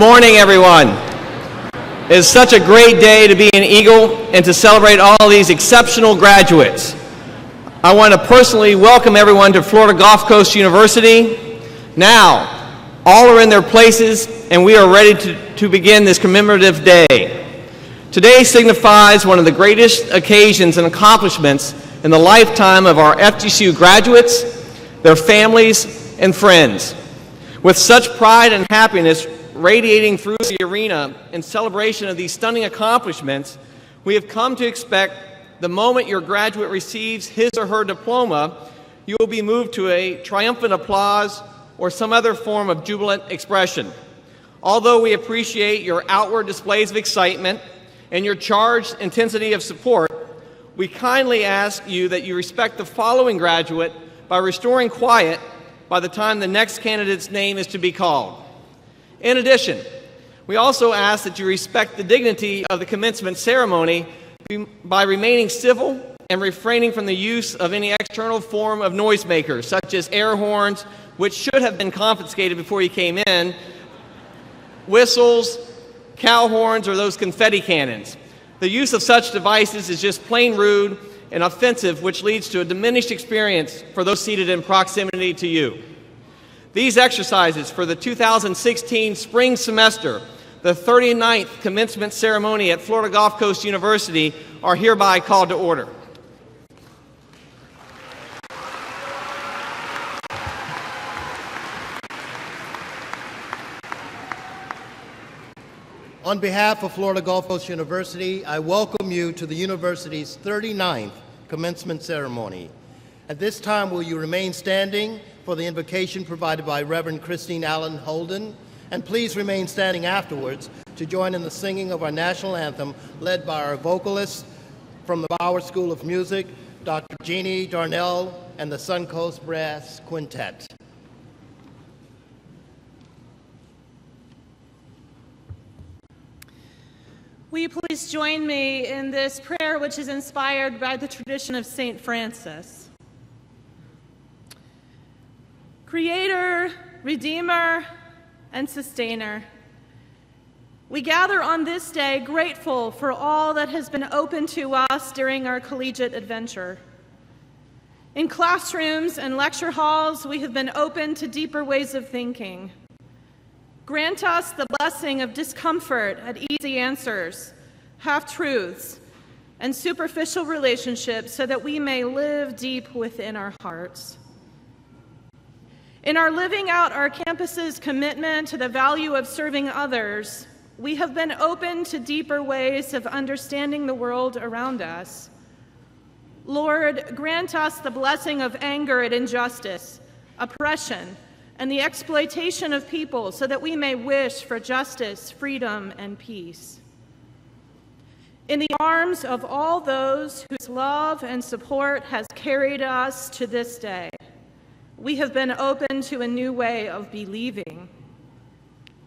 Good morning, everyone. It is such a great day to be an Eagle and to celebrate all these exceptional graduates. I want to personally welcome everyone to Florida Gulf Coast University. Now, all are in their places and we are ready to begin this commemorative day. Today signifies one of the greatest occasions and accomplishments in the lifetime of our FGCU graduates, their families, and friends. With such pride and happiness radiating through the arena in celebration of these stunning accomplishments, we have come to expect the moment your graduate receives his or her diploma, you will be moved to a triumphant applause or some other form of jubilant expression. Although we appreciate your outward displays of excitement and your charged intensity of support, we kindly ask you that you respect the following graduate by restoring quiet by the time the next candidate's name is to be called. In addition, we also ask that you respect the dignity of the commencement ceremony by remaining civil and refraining from the use of any external form of noisemakers, such as air horns, which should have been confiscated before you came in, whistles, cow horns, or those confetti cannons. The use of such devices is just plain rude and offensive, which leads to a diminished experience for those seated in proximity to you. These exercises for the 2016 spring semester, the 39th commencement ceremony at Florida Gulf Coast University, are hereby called to order. On behalf of Florida Gulf Coast University, I welcome you to the university's 39th commencement ceremony. At this time, will you remain standing for the invocation provided by Reverend Christine Allen Holden, and please remain standing afterwards to join in the singing of our national anthem led by our vocalists from the Bauer School of Music, Dr. Jeannie Darnell, and the Suncoast Brass Quintet. Will you please join me in this prayer, which is inspired by the tradition of St. Francis? Creator, Redeemer, and Sustainer, we gather on this day grateful for all that has been open to us during our collegiate adventure. In classrooms and lecture halls, we have been open to deeper ways of thinking. Grant us the blessing of discomfort at easy answers, half-truths, and superficial relationships so that we may live deep within our hearts. In our living out our campus's commitment to the value of serving others, we have been open to deeper ways of understanding the world around us. Lord, grant us the blessing of anger at injustice, oppression, and the exploitation of people so that we may wish for justice, freedom, and peace. In the arms of all those whose love and support has carried us to this day, we have been open to a new way of believing.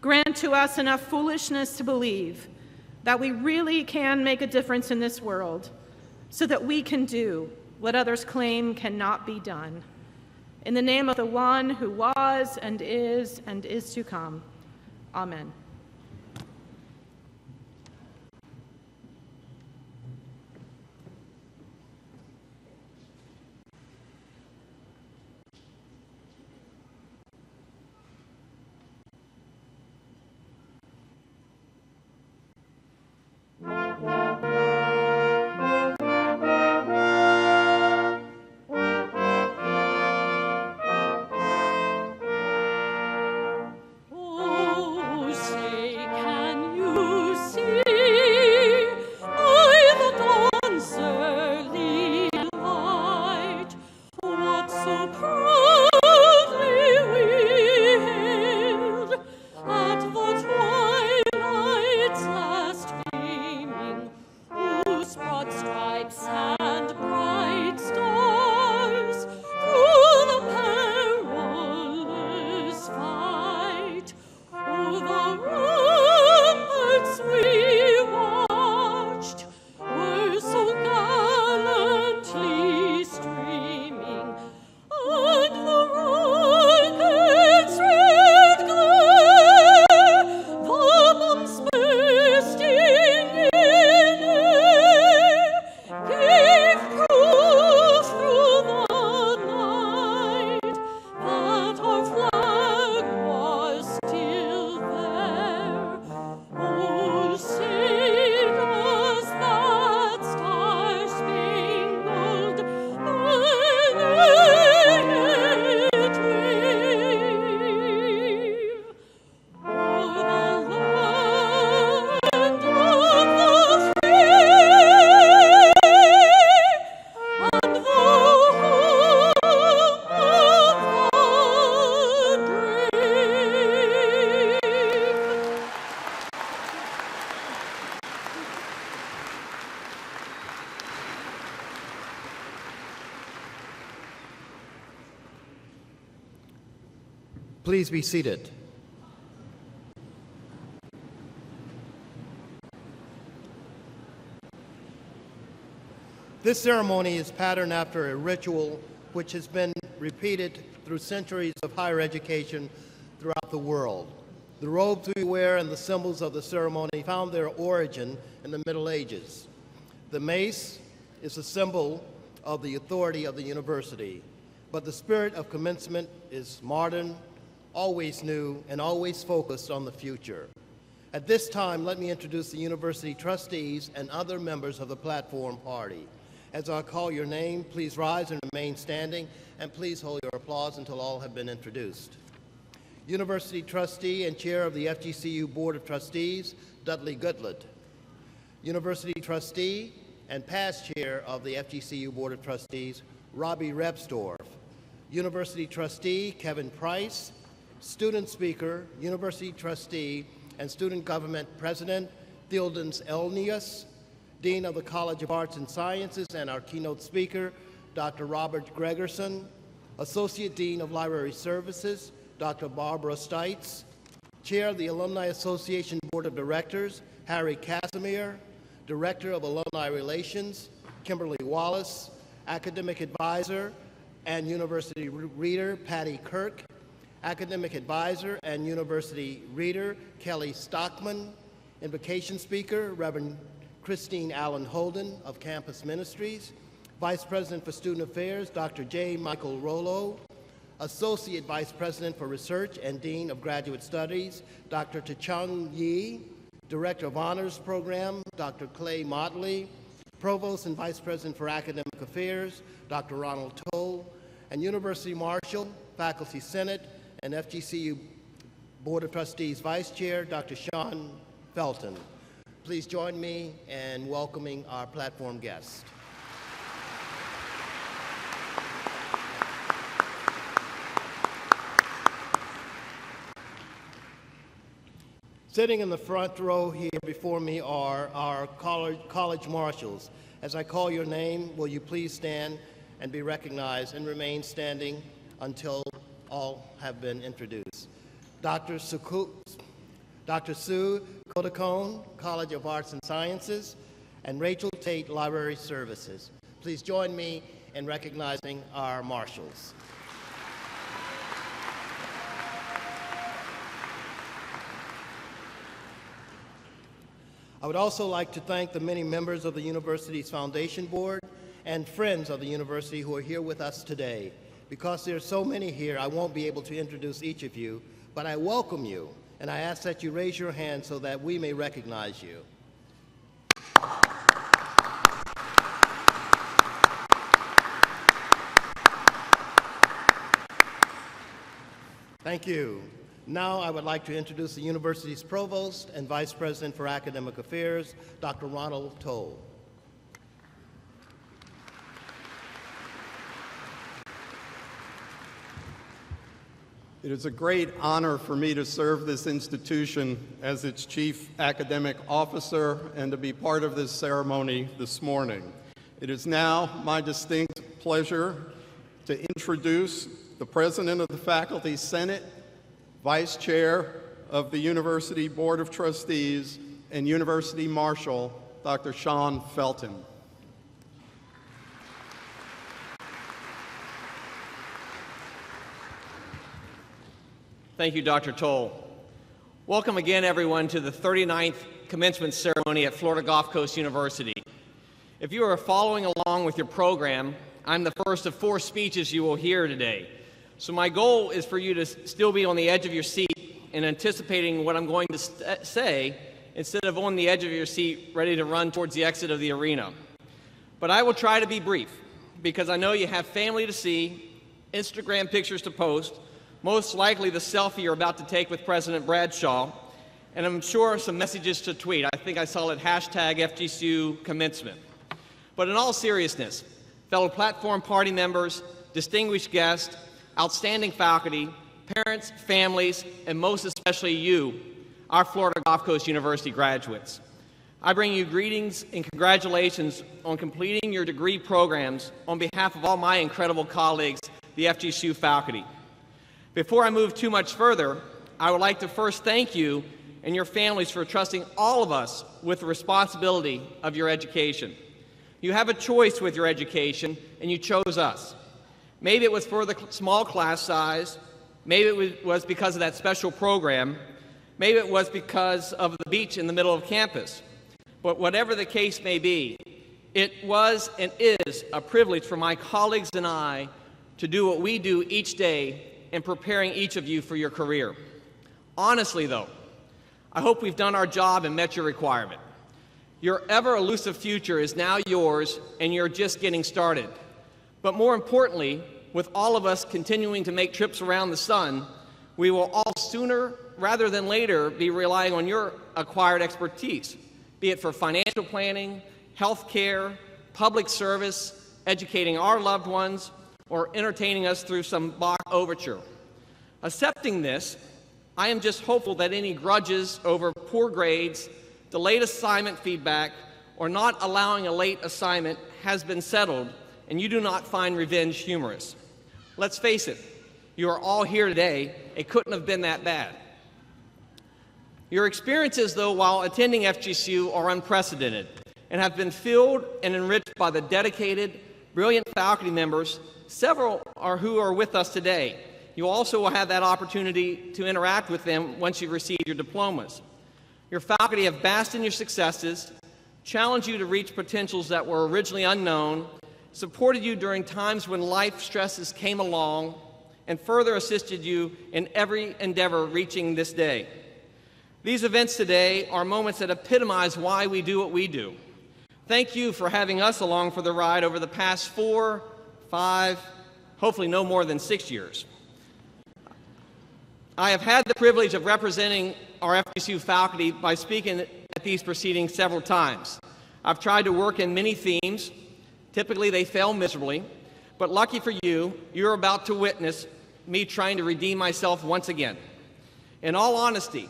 Grant to us enough foolishness to believe that we really can make a difference in this world so that we can do what others claim cannot be done. In the name of the one who was and is to come. Amen. Oh, Please be seated. This ceremony is patterned after a ritual which has been repeated through centuries of higher education throughout the world. The robes we wear and the symbols of the ceremony found their origin in the Middle Ages. The mace is a symbol of the authority of the university, but the spirit of commencement is modern, always new, and always focused on the future. At this time, let me introduce the university trustees and other members of the platform party. As I call your name, please rise and remain standing, and please hold your applause until all have been introduced. University trustee and chair of the FGCU Board of Trustees, Dudley Goodlett. University trustee and past chair of the FGCU Board of Trustees, Robbie Rebsdorf. University trustee, Kevin Price. Student speaker, university trustee and student government president, Theodens Elnius. Dean of the College of Arts and Sciences and our keynote speaker, Dr. Robert Gregerson. Associate Dean of Library Services, Dr. Barbara Stites. Chair of the Alumni Association Board of Directors, Harry Casimir. Director of Alumni Relations, Kimberly Wallace. Academic Advisor and University Reader, Patty Kirk. Academic Advisor and University Reader, Kelly Stockman. Invocation Speaker, Reverend Christine Allen Holden of Campus Ministries. Vice President for Student Affairs, Dr. J. Michael Rollo. Associate Vice President for Research and Dean of Graduate Studies, Dr. Tachung Yi. Director of Honors Program, Dr. Clay Motley. Provost and Vice President for Academic Affairs, Dr. Ronald Toll. And University Marshal, Faculty Senate, and FGCU Board of Trustees Vice Chair, Dr. Sean Felton. Please join me in welcoming our platform guests. Sitting in the front row here before me are our college marshals. As I call your name, will you please stand and be recognized and remain standing until all have been introduced. Dr. Sue Kodakone, College of Arts and Sciences, and Rachel Tate, Library Services. Please join me in recognizing our marshals. I would also like to thank the many members of the university's foundation board and friends of the university who are here with us today. Because there are so many here, I won't be able to introduce each of you, but I welcome you, and I ask that you raise your hand so that we may recognize you. Thank you. Now I would like to introduce the university's Provost and Vice President for Academic Affairs, Dr. Ronald Toll. It is a great honor for me to serve this institution as its Chief Academic Officer and to be part of this ceremony this morning. It is now my distinct pleasure to introduce the President of the Faculty Senate, Vice Chair of the University Board of Trustees, and University Marshal, Dr. Sean Felton. Thank you, Dr. Toll. Welcome again, everyone, to the 39th commencement ceremony at Florida Gulf Coast University. If you are following along with your program, I'm the first of 4 speeches you will hear today. So my goal is for you to still be on the edge of your seat and anticipating what I'm going to say instead of on the edge of your seat ready to run towards the exit of the arena. But I will try to be brief because I know you have family to see, Instagram pictures to post, most likely the selfie you're about to take with President Bradshaw, and I'm sure some messages to tweet. I think I saw it #FGCU Commencement. But in all seriousness, fellow platform party members, distinguished guests, outstanding faculty, parents, families, and most especially you, our Florida Gulf Coast University graduates. I bring you greetings and congratulations on completing your degree programs on behalf of all my incredible colleagues, the FGCU faculty. Before I move too much further, I would like to first thank you and your families for trusting all of us with the responsibility of your education. You have a choice with your education, and you chose us. Maybe it was for the small class size, maybe it was because of that special program, maybe it was because of the beach in the middle of campus. But whatever the case may be, it was and is a privilege for my colleagues and I to do what we do each day in preparing each of you for your career. Honestly, though, I hope we've done our job and met your requirement. Your ever-elusive future is now yours, and you're just getting started. But more importantly, with all of us continuing to make trips around the sun, we will all sooner rather than later be relying on your acquired expertise, be it for financial planning, health care, public service, educating our loved ones, or entertaining us through some Bach overture. Accepting this, I am just hopeful that any grudges over poor grades, delayed assignment feedback, or not allowing a late assignment has been settled, and you do not find revenge humorous. Let's face it, you are all here today. It couldn't have been that bad. Your experiences, though, while attending FGCU are unprecedented and have been filled and enriched by the dedicated, brilliant faculty members, several who are with us today. You also will have that opportunity to interact with them once you've received your diplomas. Your faculty have basked in your successes, challenged you to reach potentials that were originally unknown, supported you during times when life stresses came along, and further assisted you in every endeavor reaching this day. These events today are moments that epitomize why we do what we do. Thank you for having us along for the ride over the past 4, 5, hopefully no more than 6 years. I have had the privilege of representing our FGCU faculty by speaking at these proceedings several times. I've tried to work in many themes. Typically, they fail miserably. But lucky for you, you're about to witness me trying to redeem myself once again. In all honesty,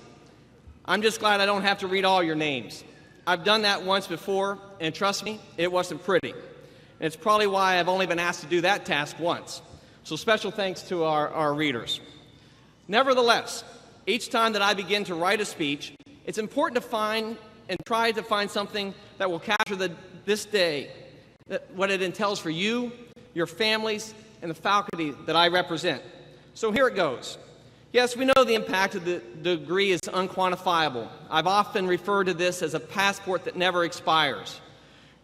I'm just glad I don't have to read all your names. I've done that once before, and trust me, it wasn't pretty. And it's probably why I've only been asked to do that task once. So special thanks to our readers. Nevertheless, each time that I begin to write a speech, it's important to find and try to find something that will capture this day, what it entails for you, your families, and the faculty that I represent. So here it goes. Yes, we know the impact of the degree is unquantifiable. I've often referred to this as a passport that never expires.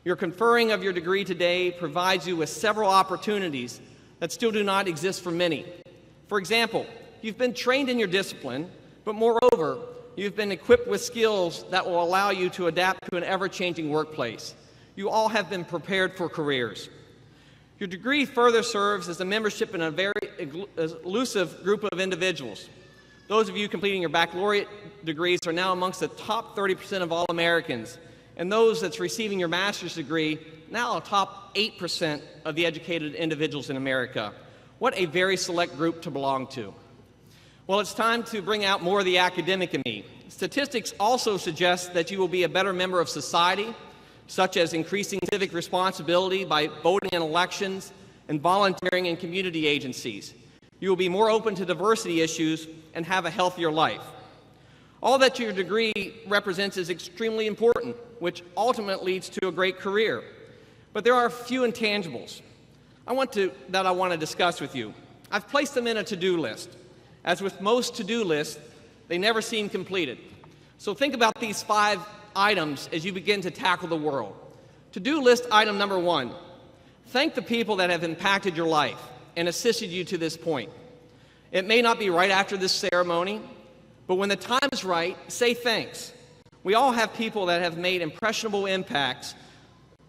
Your conferring of your degree today provides you with several opportunities that still do not exist for many. For example, you've been trained in your discipline, but moreover, you've been equipped with skills that will allow you to adapt to an ever-changing workplace. You all have been prepared for careers. Your degree further serves as a membership in a very elusive group of individuals. Those of you completing your baccalaureate degrees are now amongst the top 30% of all Americans, and those that's receiving your master's degree, now a top 8% of the educated individuals in America. What a very select group to belong to. Well, it's time to bring out more of the academic in me. Statistics also suggest that you will be a better member of society, such as increasing civic responsibility by voting in elections and volunteering in community agencies. You will be more open to diversity issues and have a healthier life. All that your degree represents is extremely important, which ultimately leads to a great career. But there are a few intangibles I want to discuss with you. I've placed them in a to-do list. As with most to-do lists, they never seem completed. So think about these 5 items as you begin to tackle the world. To-do list item number 1, thank the people that have impacted your life and assisted you to this point. It may not be right after this ceremony, but when the time is right, say thanks. We all have people that have made impressionable impacts,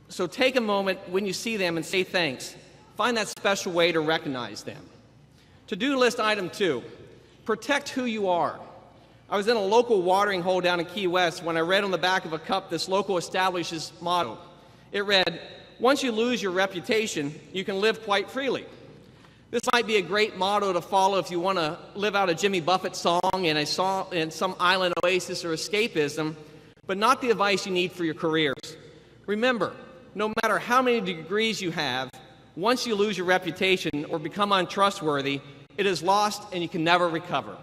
so take a moment when you see them and say thanks. Find that special way to recognize them. To-do list item 2, protect who you are. I was in a local watering hole down in Key West when I read on the back of a cup this local establishment's motto. It read, "Once you lose your reputation, you can live quite freely." This might be a great motto to follow if you want to live out a Jimmy Buffett song in some island oasis or escapism, but not the advice you need for your careers. Remember, no matter how many degrees you have, once you lose your reputation or become untrustworthy, it is lost and you can never recover.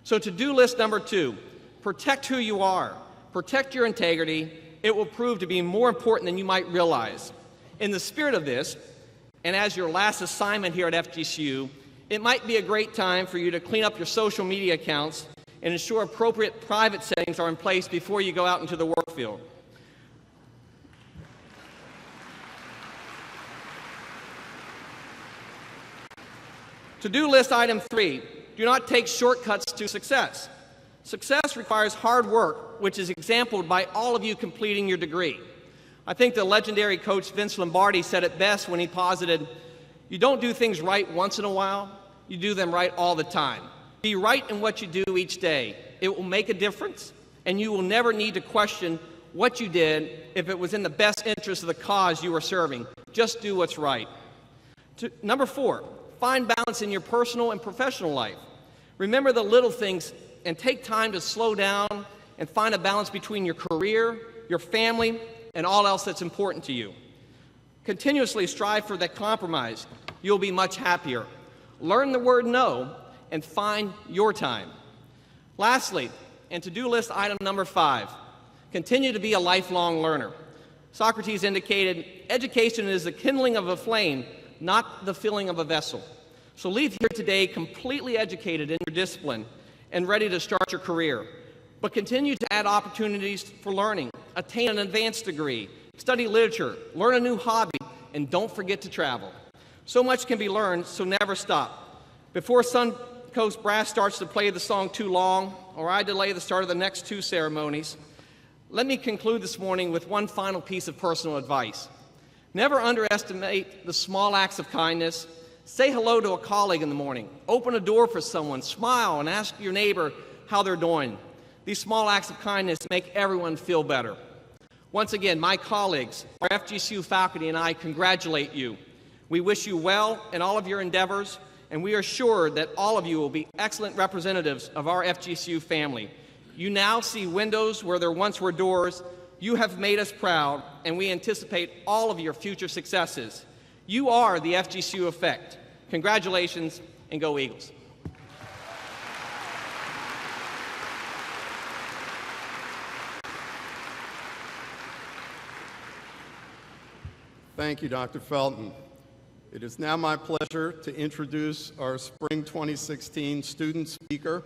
So to-do list number 2, protect who you are, protect your integrity. It will prove to be more important than you might realize. In the spirit of this, and as your last assignment here at FGCU, it might be a great time for you to clean up your social media accounts and ensure appropriate private settings are in place before you go out into the work field. To-do list item 3, do not take shortcuts to success. Success requires hard work, which is exemplified by all of you completing your degree. I think the legendary coach Vince Lombardi said it best when he posited, you don't do things right once in a while, you do them right all the time. Be right in what you do each day. It will make a difference, and you will never need to question what you did if it was in the best interest of the cause you were serving. Just do what's right. Number 4, find balance in your personal and professional life. Remember the little things and take time to slow down and find a balance between your career, your family, and all else that's important to you. Continuously strive for that compromise. You'll be much happier. Learn the word no and find your time. Lastly, and to-do list item number 5, continue to be a lifelong learner. Socrates indicated, education is the kindling of a flame, not the filling of a vessel. So leave here today completely educated in your discipline and ready to start your career. But continue to add opportunities for learning, attain an advanced degree, study literature, learn a new hobby, and don't forget to travel. So much can be learned, so never stop. Before Suncoast Brass starts to play the song Too Long, or I delay the start of the next 2 ceremonies, let me conclude this morning with one final piece of personal advice. Never underestimate the small acts of kindness. Say hello to a colleague in the morning. Open a door for someone. Smile and ask your neighbor how they're doing. These small acts of kindness make everyone feel better. Once again, my colleagues, our FGCU faculty and I congratulate you. We wish you well in all of your endeavors, and we are sure that all of you will be excellent representatives of our FGCU family. You now see windows where there once were doors. You have made us proud, and we anticipate all of your future successes. You are the FGCU effect. Congratulations, and go Eagles. Thank you, Dr. Felton. It is now my pleasure to introduce our Spring 2016 student speaker,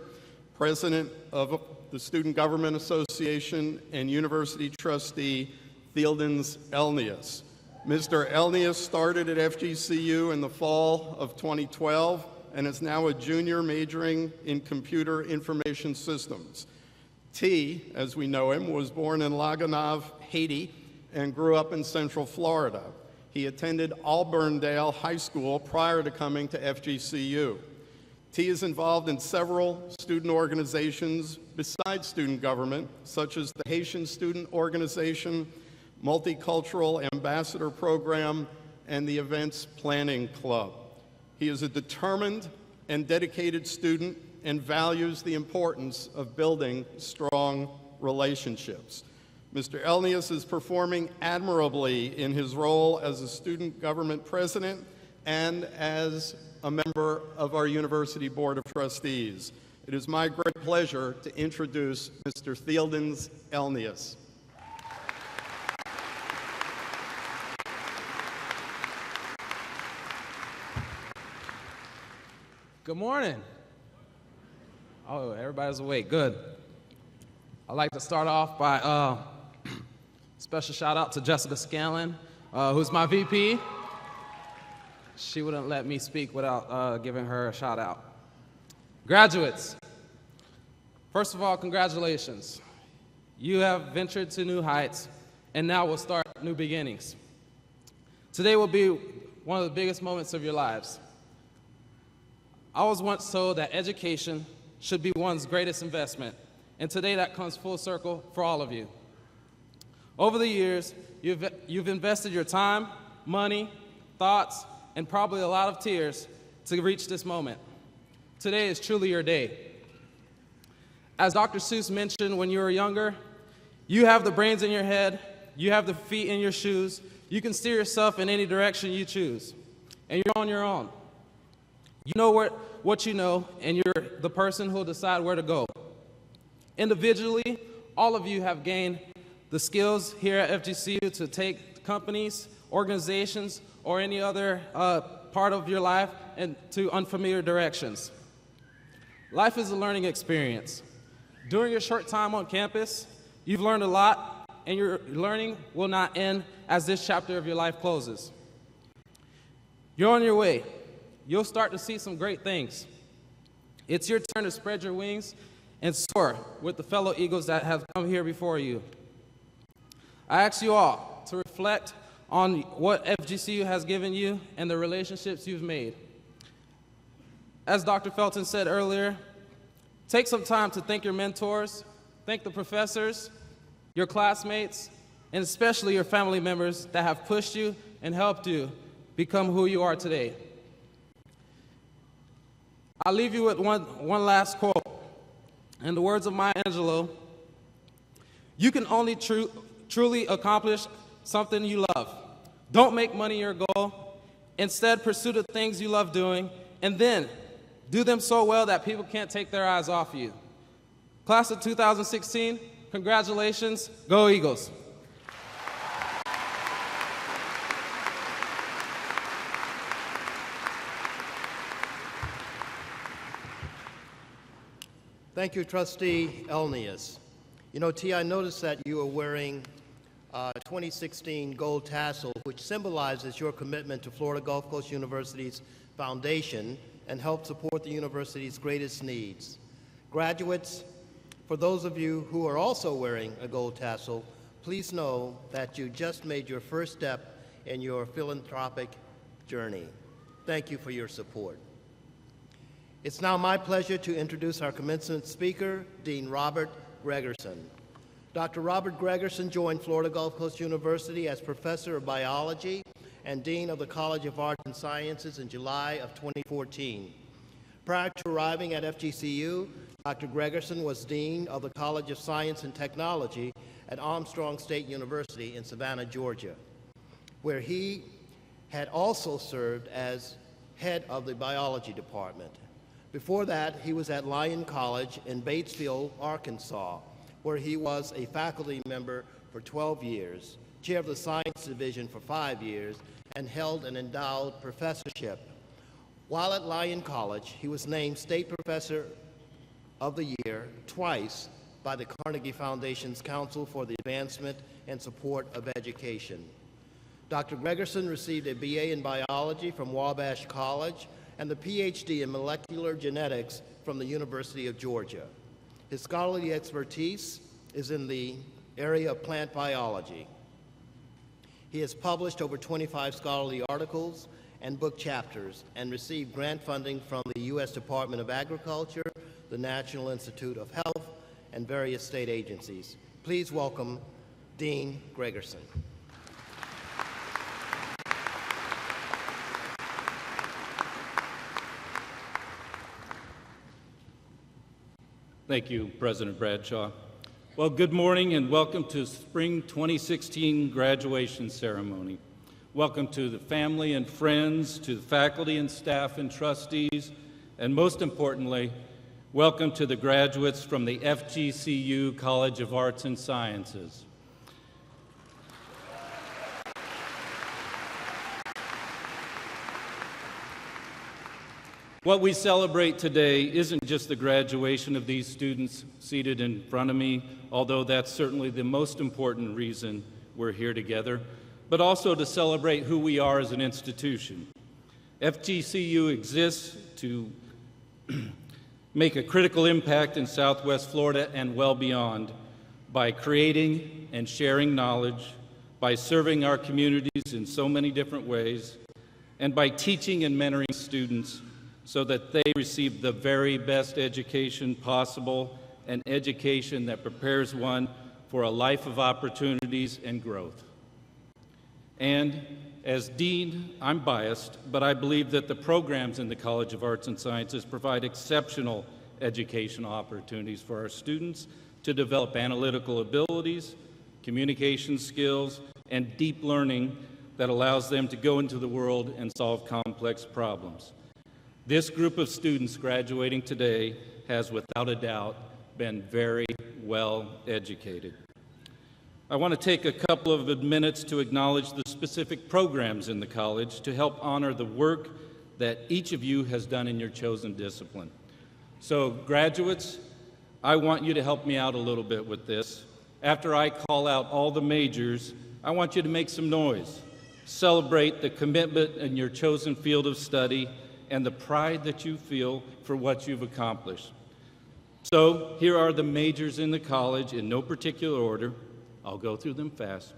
President of the Student Government Association and University Trustee, Theildens Elnius. Mr. Elnius started at FGCU in the fall of 2012 and is now a junior majoring in computer information systems. T, as we know him, was born in La Gonave, Haiti, and grew up in Central Florida. He attended Auburndale High School prior to coming to FGCU. T is involved in several student organizations besides student government, such as the Haitian Student Organization, Multicultural Ambassador Program, and the Events Planning Club. He is a determined and dedicated student and values the importance of building strong relationships. Mr. Elnius is performing admirably in his role as a student government president and as a member of our University Board of Trustees. It is my great pleasure to introduce Mr. Theildens Elnius. Good morning. Oh, everybody's awake. Good. I'd like to start off by special shout out to Jessica Scanlon, who's my VP. She wouldn't let me speak without giving her a shout out. Graduates, first of all, congratulations. You have ventured to new heights, and now will start new beginnings. Today will be one of the biggest moments of your lives. I was once told that education should be one's greatest investment, and today that comes full circle for all of you. Over the years, you've invested your time, money, thoughts, and probably a lot of tears to reach this moment. Today is truly your day. As Dr. Seuss mentioned when you were younger, you have the brains in your head, you have the feet in your shoes, you can steer yourself in any direction you choose, and you're on your own. You know what you know, and you're the person who will decide where to go. Individually, all of you have gained the skills here at FGCU to take companies, organizations, or any other part of your life into unfamiliar directions. Life is a learning experience. During your short time on campus, you've learned a lot, and your learning will not end as this chapter of your life closes. You're on your way. You'll start to see some great things. It's your turn to spread your wings and soar with the fellow eagles that have come here before you. I ask you all to reflect on what FGCU has given you and the relationships you've made. As Dr. Felton said earlier, take some time to thank your mentors, thank the professors, your classmates, and especially your family members that have pushed you and helped you become who you are today. I'll leave you with one last quote. In the words of Maya Angelou, you can only truly accomplish something you love. Don't make money your goal. Instead, pursue the things you love doing, and then do them so well that people can't take their eyes off you. Class of 2016, congratulations. Go Eagles. Thank you, Trustee Elnius. You know, T, I noticed that you are wearing 2016 gold tassel, which symbolizes your commitment to Florida Gulf Coast University's foundation and help support the university's greatest needs. Graduates, for those of you who are also wearing a gold tassel, please know that you just made your first step in your philanthropic journey. Thank you for your support. It's now my pleasure to introduce our commencement speaker, Dean Robert Gregerson. Dr. Robert Gregerson joined Florida Gulf Coast University as Professor of Biology and Dean of the College of Arts and Sciences in July of 2014. Prior to arriving at FGCU, Dr. Gregerson was Dean of the College of Science and Technology at Armstrong State University in Savannah, Georgia, where he had also served as head of the biology department. Before that, he was at Lyon College in Batesville, Arkansas, where he was a faculty member for 12 years, chair of the science division for 5 years, and held an endowed professorship. While at Lyon College, he was named State Professor of the Year twice by the Carnegie Foundation's Council for the Advancement and Support of Education. Dr. Gregerson received a BA in biology from Wabash College and the PhD in molecular genetics from the University of Georgia. His scholarly expertise is in the area of plant biology. He has published over 25 scholarly articles and book chapters and received grant funding from the U.S. Department of Agriculture, the National Institute of Health, and various state agencies. Please welcome Dean Gregerson. Thank you, President Bradshaw. Well, good morning and welcome to Spring 2016 graduation ceremony. Welcome to the family and friends, to the faculty and staff and trustees, and most importantly, welcome to the graduates from the FGCU College of Arts and Sciences. What we celebrate today isn't just the graduation of these students seated in front of me, although that's certainly the most important reason we're here together, but also to celebrate who we are as an institution. FGCU exists to make a critical impact in Southwest Florida and well beyond by creating and sharing knowledge, by serving our communities in so many different ways, and by teaching and mentoring students so that they receive the very best education possible, an education that prepares one for a life of opportunities and growth. And as Dean, I'm biased, but I believe that the programs in the College of Arts and Sciences provide exceptional educational opportunities for our students to develop analytical abilities, communication skills, and deep learning that allows them to go into the world and solve complex problems. This group of students graduating today has, without a doubt, been very well educated. I want to take a couple of minutes to acknowledge the specific programs in the college to help honor the work that each of you has done in your chosen discipline. So, graduates, I want you to help me out a little bit with this. After I call out all the majors, I want you to make some noise. Celebrate the commitment in your chosen field of study and the pride that you feel for what you've accomplished. So, here are the majors in the college in no particular order. I'll go through them fast.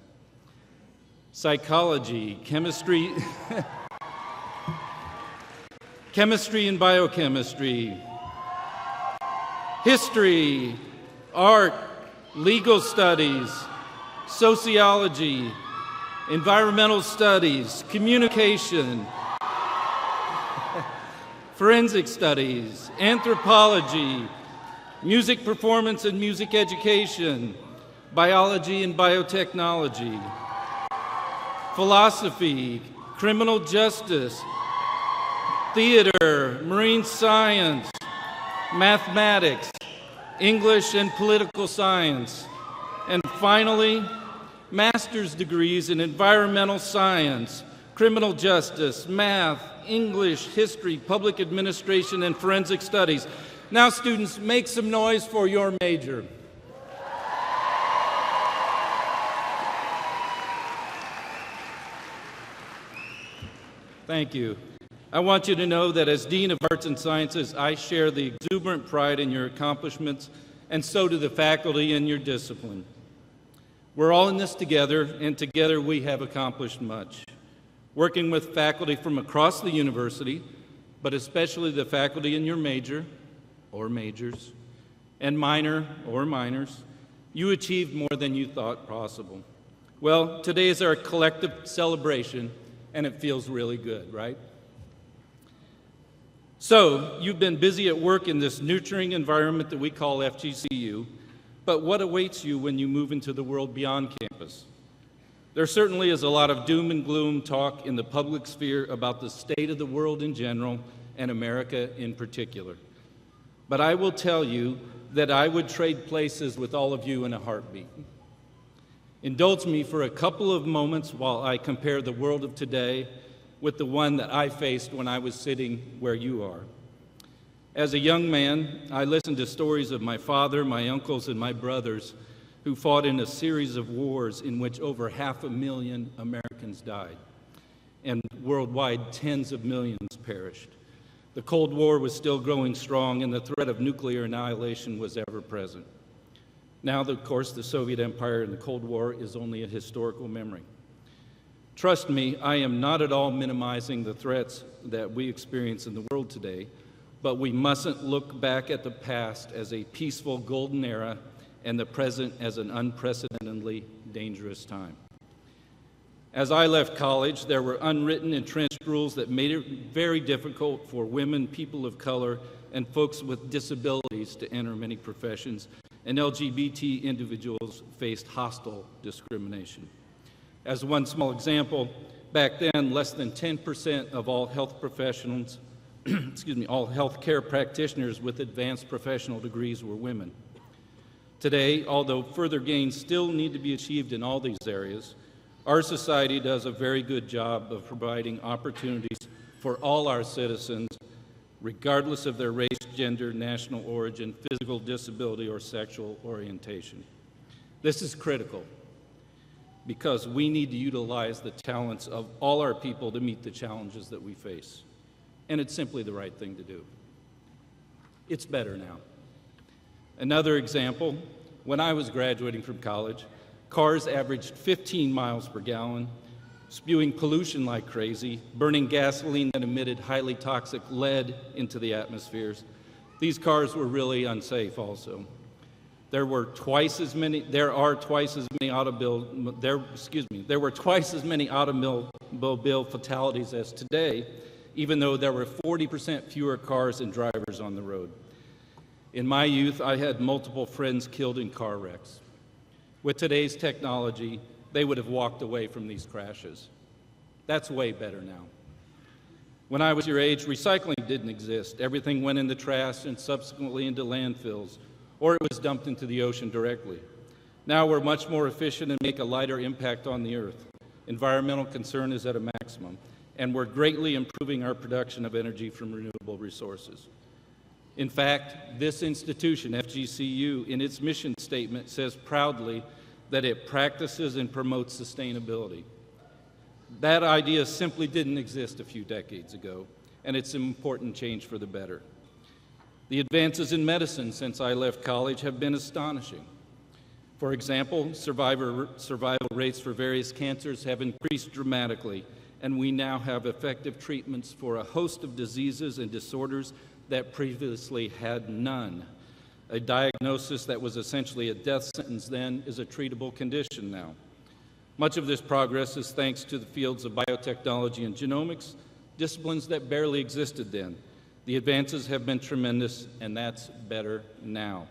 Psychology, chemistry, chemistry and biochemistry, history, art, legal studies, sociology, environmental studies, communication, forensic studies, anthropology, music performance and music education, biology and biotechnology, philosophy, criminal justice, theater, marine science, mathematics, English and political science, and finally, master's degrees in environmental science, criminal justice, math, English, history, public administration, and forensic studies. Now, students, make some noise for your major. Thank you. I want you to know that as Dean of Arts and Sciences, I share the exuberant pride in your accomplishments, and so do the faculty in your discipline. We're all in this together, and together we have accomplished much. Working with faculty from across the university, but especially the faculty in your major, or majors, and minor, or minors, you achieved more than you thought possible. Well, today is our collective celebration, and it feels really good, right? So, you've been busy at work in this nurturing environment that we call FGCU, but what awaits you when you move into the world beyond campus? There certainly is a lot of doom and gloom talk in the public sphere about the state of the world in general and America in particular. But I will tell you that I would trade places with all of you in a heartbeat. Indulge me for a couple of moments while I compare the world of today with the one that I faced when I was sitting where you are. As a young man, I listened to stories of my father, my uncles, and my brothers who fought in a series of wars in which over 500,000 Americans died, and worldwide tens of millions perished. The Cold War was still growing strong, and the threat of nuclear annihilation was ever present. Now, of course, the Soviet Empire and the Cold War is only a historical memory. Trust me, I am not at all minimizing the threats that we experience in the world today, but we mustn't look back at the past as a peaceful golden era and the present as an unprecedentedly dangerous time. As I left college, there were unwritten, entrenched rules that made it very difficult for women, people of color, and folks with disabilities to enter many professions, and LGBT individuals faced hostile discrimination. As one small example, back then, less than 10% of all health professionals, all healthcare practitioners with advanced professional degrees were women. Today, although further gains still need to be achieved in all these areas, our society does a very good job of providing opportunities for all our citizens, regardless of their race, gender, national origin, physical disability, or sexual orientation. This is critical because we need to utilize the talents of all our people to meet the challenges that we face. And it's simply the right thing to do. It's better now. Another example, when I was graduating from college, cars averaged 15 miles per gallon, spewing pollution like crazy, burning gasoline that emitted highly toxic lead into the atmospheres. These cars were really unsafe also. There were twice as many automobile fatalities as today, even though there were 40% fewer cars and drivers on the road. In my youth, I had multiple friends killed in car wrecks. With today's technology, they would have walked away from these crashes. That's way better now. When I was your age, recycling didn't exist. Everything went in the trash and subsequently into landfills, or it was dumped into the ocean directly. Now we're much more efficient and make a lighter impact on the earth. Environmental concern is at a maximum, and we're greatly improving our production of energy from renewable resources. In fact, this institution, FGCU, in its mission statement says proudly that it practices and promotes sustainability. That idea simply didn't exist a few decades ago, and it's an important change for the better. The advances in medicine since I left college have been astonishing. For example, survival rates for various cancers have increased dramatically, and we now have effective treatments for a host of diseases and disorders that previously had none. A diagnosis that was essentially a death sentence then is a treatable condition now. Much of this progress is thanks to the fields of biotechnology and genomics, disciplines that barely existed then. The advances have been tremendous, and that's better now.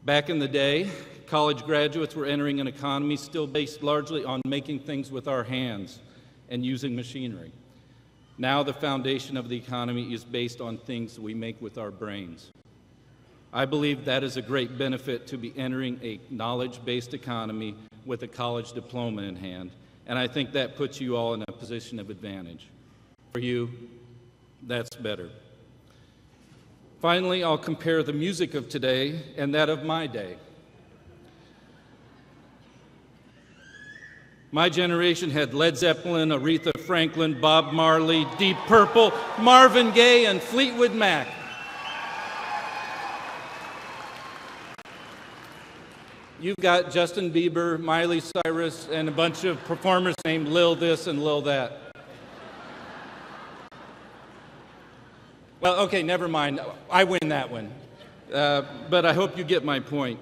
Back in the day, college graduates were entering an economy still based largely on making things with our hands and using machinery. Now the foundation of the economy is based on things we make with our brains. I believe that is a great benefit to be entering a knowledge-based economy with a college diploma in hand, and I think that puts you all in a position of advantage. For you, that's better. Finally, I'll compare the music of today and that of my day. My generation had Led Zeppelin, Aretha Franklin, Bob Marley, Deep Purple, Marvin Gaye, and Fleetwood Mac. You've got Justin Bieber, Miley Cyrus, and a bunch of performers named Lil this and Lil that. Well, okay, never mind. I win that one. But I hope you get my point.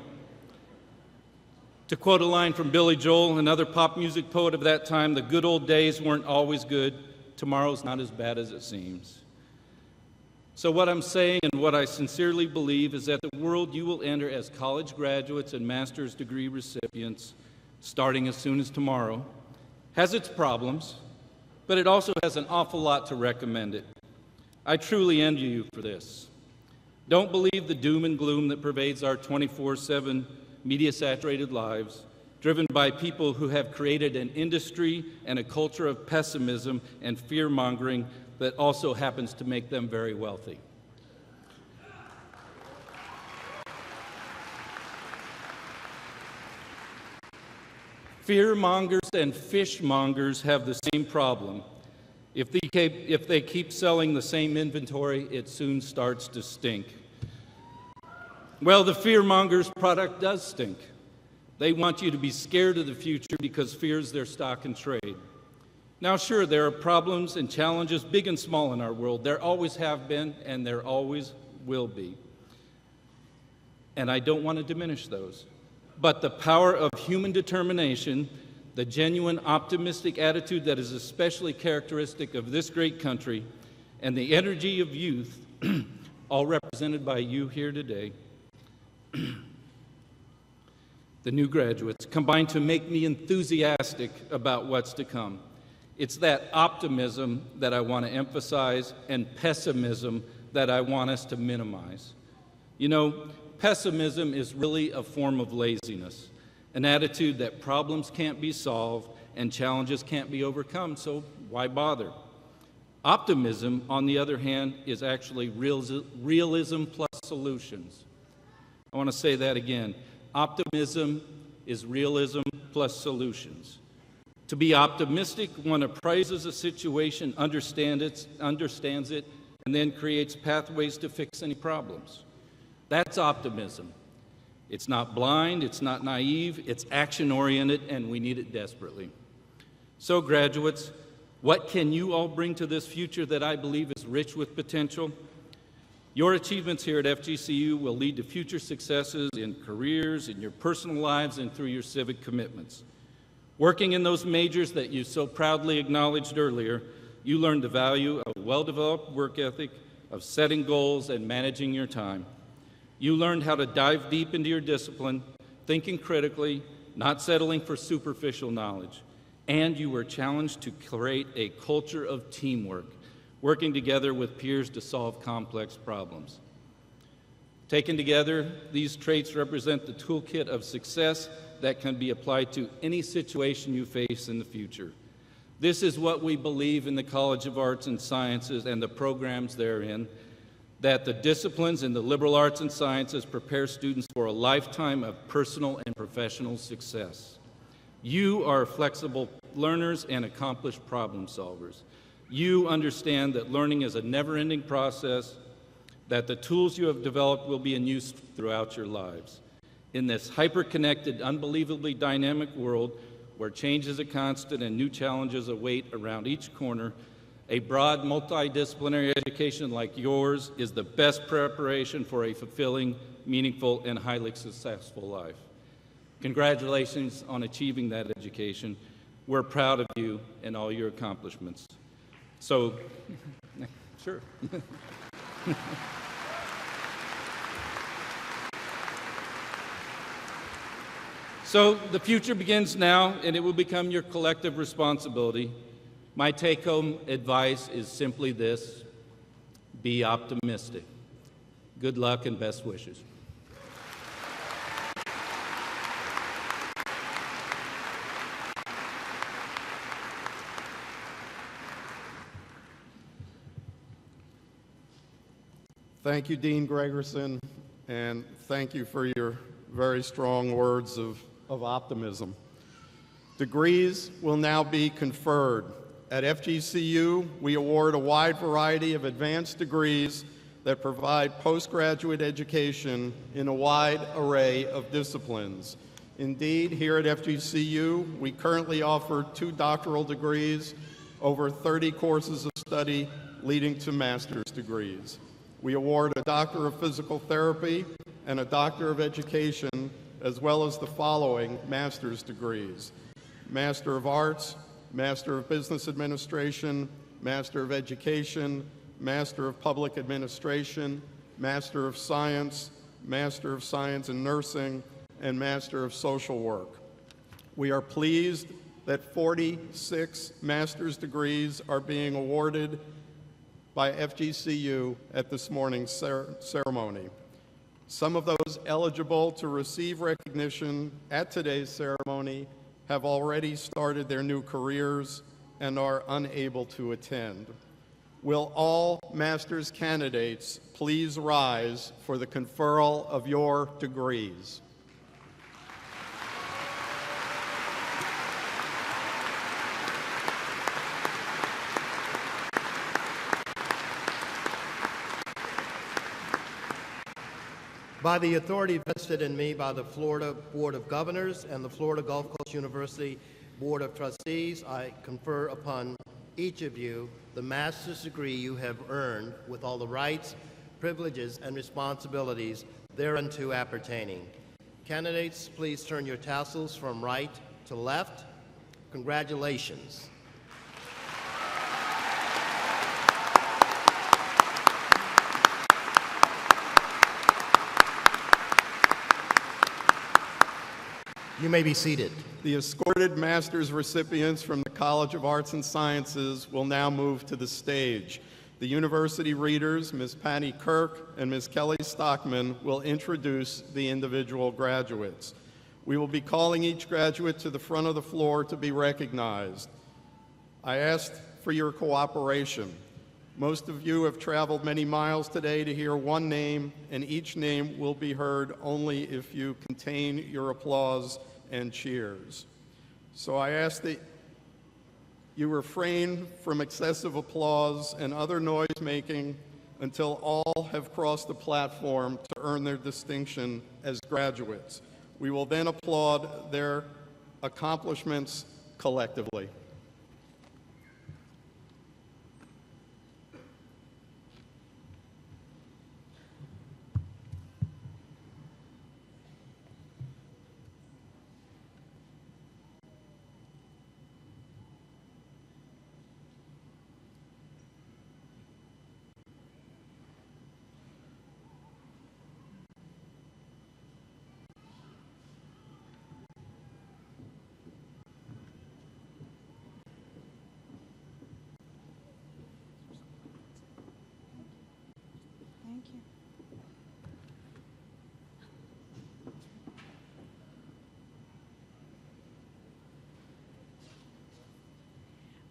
To quote a line from Billy Joel, another pop music poet of that time, the good old days weren't always good. Tomorrow's not as bad as it seems. So what I'm saying and what I sincerely believe is that the world you will enter as college graduates and master's degree recipients, starting as soon as tomorrow, has its problems, but it also has an awful lot to recommend it. I truly envy you for this. Don't believe the doom and gloom that pervades our 24/7 media-saturated lives, driven by people who have created an industry and a culture of pessimism and fear-mongering that also happens to make them very wealthy. Fear-mongers and fishmongers have the same problem. If they keep selling the same inventory, it soon starts to stink. Well, the fear-mongers' product does stink. They want you to be scared of the future because fear is their stock in trade. Now, sure, there are problems and challenges, big and small, in our world. There always have been, and there always will be. And I don't want to diminish those. But the power of human determination, the genuine optimistic attitude that is especially characteristic of this great country, and the energy of youth, all represented by you here today, the new graduates, combine to make me enthusiastic about what's to come. It's that optimism that I want to emphasize and pessimism that I want us to minimize. You know, pessimism is really a form of laziness, an attitude that problems can't be solved and challenges can't be overcome, so why bother? Optimism, on the other hand, is actually realism plus solutions. I want to say that again. Optimism is realism plus solutions. To be optimistic, one appraises a situation, understands it, and then creates pathways to fix any problems. That's optimism. It's not blind, it's not naive, it's action-oriented, and we need it desperately. So, graduates, what can you all bring to this future that I believe is rich with potential? Your achievements here at FGCU will lead to future successes in careers, in your personal lives, and through your civic commitments. Working in those majors that you so proudly acknowledged earlier, you learned the value of a well-developed work ethic, of setting goals and managing your time. You learned how to dive deep into your discipline, thinking critically, not settling for superficial knowledge. And you were challenged to create a culture of teamwork, working together with peers to solve complex problems. Taken together, these traits represent the toolkit of success that can be applied to any situation you face in the future. This is what we believe in the College of Arts and Sciences and the programs therein, that the disciplines in the liberal arts and sciences prepare students for a lifetime of personal and professional success. You are flexible learners and accomplished problem solvers. You understand that learning is a never-ending process, that the tools you have developed will be in use throughout your lives. In this hyper-connected, unbelievably dynamic world where change is a constant and new challenges await around each corner, a broad, multidisciplinary education like yours is the best preparation for a fulfilling, meaningful, and highly successful life. Congratulations on achieving that education. We're proud of you and all your accomplishments. So, sure. So the future begins now, and it will become your collective responsibility. My take-home advice is simply this: be optimistic. Good luck and best wishes. Thank you, Dean Gregerson, and thank you for your very strong words of optimism. Degrees will now be conferred. At FGCU, we award a wide variety of advanced degrees that provide postgraduate education in a wide array of disciplines. Indeed, here at FGCU, we currently offer 2 doctoral degrees, over 30 courses of study leading to master's degrees. We award a Doctor of Physical Therapy and a Doctor of Education, as well as the following master's degrees: Master of Arts, Master of Business Administration, Master of Education, Master of Public Administration, Master of Science in Nursing, and Master of Social Work. We are pleased that 46 master's degrees are being awarded by FGCU at this morning's ceremony. Some of those eligible to receive recognition at today's ceremony have already started their new careers and are unable to attend. Will all master's candidates please rise for the conferral of your degrees? By the authority vested in me by the Florida Board of Governors and the Florida Gulf Coast University Board of Trustees, I confer upon each of you the master's degree you have earned with all the rights, privileges, and responsibilities thereunto appertaining. Candidates, please turn your tassels from right to left. Congratulations. You may be seated. The escorted master's recipients from the College of Arts and Sciences will now move to the stage. The university readers, Ms. Patty Kirk and Ms. Kelly Stockman, will introduce the individual graduates. We will be calling each graduate to the front of the floor to be recognized. I asked for your cooperation. Most of you have traveled many miles today to hear one name, and each name will be heard only if you contain your applause and cheers. So I ask that you refrain from excessive applause and other noise-making until all have crossed the platform to earn their distinction as graduates. We will then applaud their accomplishments collectively.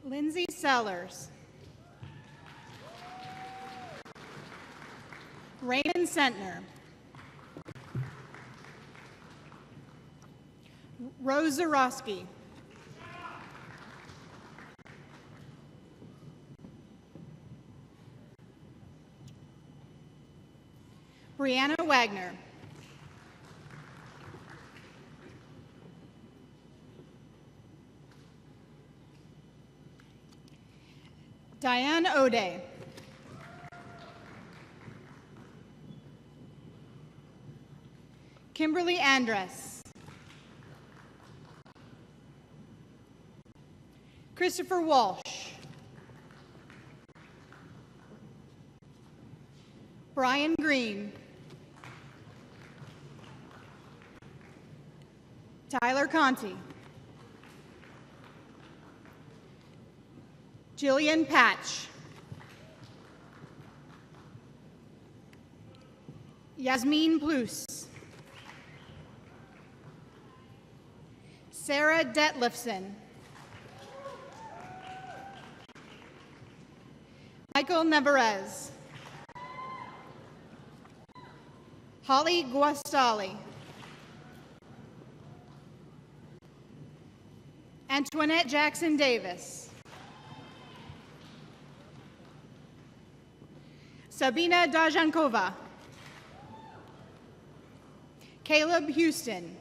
Lindsay Sellers. Raymond Sentner. Rose Zarowski. Brianna Wagner. Diane O'Day. Kimberly Andress. Christopher Walsh. Brian Green. Tyler Conti. Jillian Patch. Yasmin Plus. Sarah Detlefson. Michael Nevarez. Holly Guastali. Antoinette Jackson Davis. Sabina Darjankova. Caleb Houston.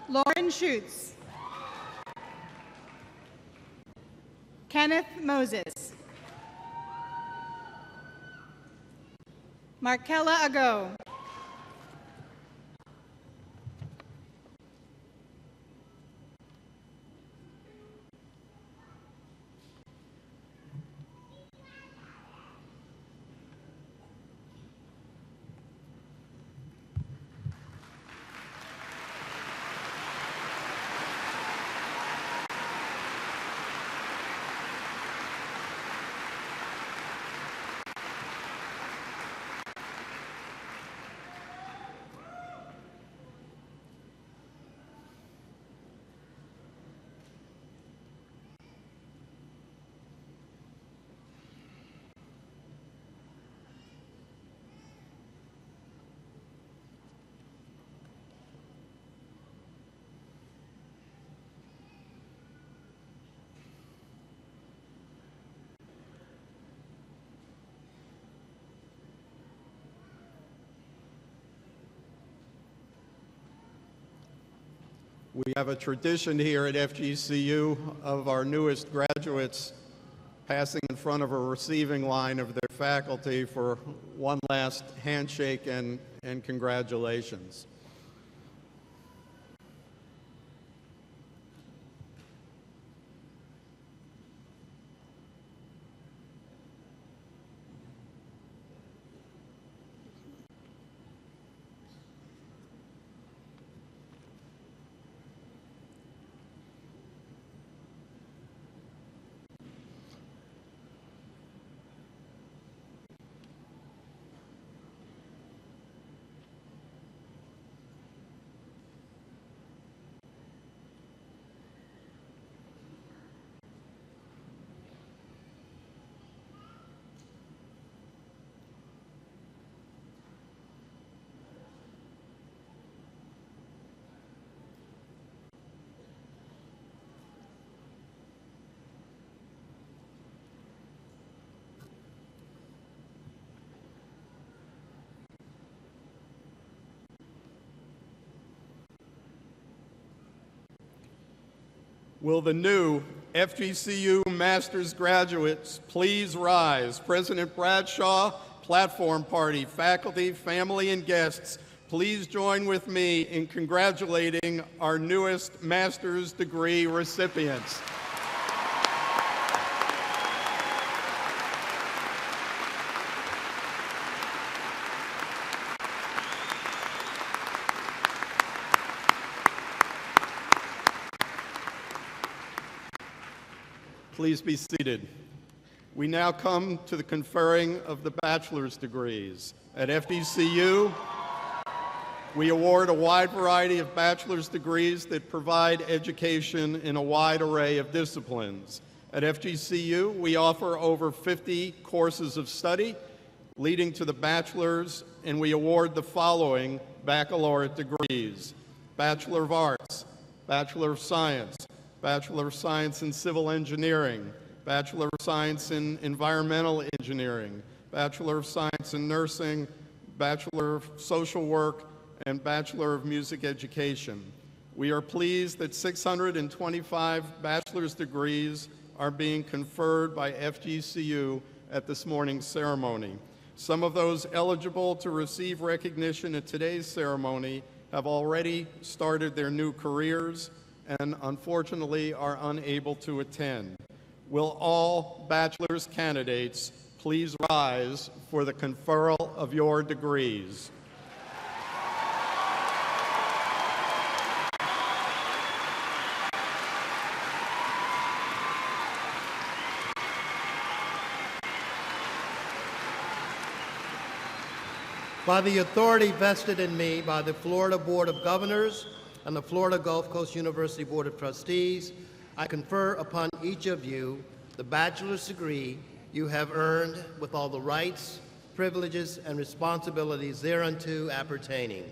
Lauren Schutz. Kenneth Moses. Markella Ago. We have a tradition here at FGCU of our newest graduates passing in front of a receiving line of their faculty for one last handshake and congratulations. Will the new FGCU Master's graduates please rise? President Bradshaw, Platform Party, faculty, family, and guests, please join with me in congratulating our newest master's degree recipients. Please be seated. We now come to the conferring of the bachelor's degrees. At FGCU, We award a wide variety of bachelor's degrees that provide education in a wide array of disciplines. At FGCU, we offer over 50 courses of study leading to the bachelor's, and we award the following baccalaureate degrees: Bachelor of Arts, Bachelor of Science, Bachelor of Science in Civil Engineering, Bachelor of Science in Environmental Engineering, Bachelor of Science in Nursing, Bachelor of Social Work, and Bachelor of Music Education. We are pleased that 625 bachelor's degrees are being conferred by FGCU at this morning's ceremony. Some of those eligible to receive recognition at today's ceremony have already started their new careers and unfortunately are unable to attend. Will all bachelor's candidates please rise for the conferral of your degrees? By the authority vested in me by the Florida Board of Governors and the Florida Gulf Coast University Board of Trustees, I confer upon each of you the bachelor's degree you have earned with all the rights, privileges, and responsibilities thereunto appertaining.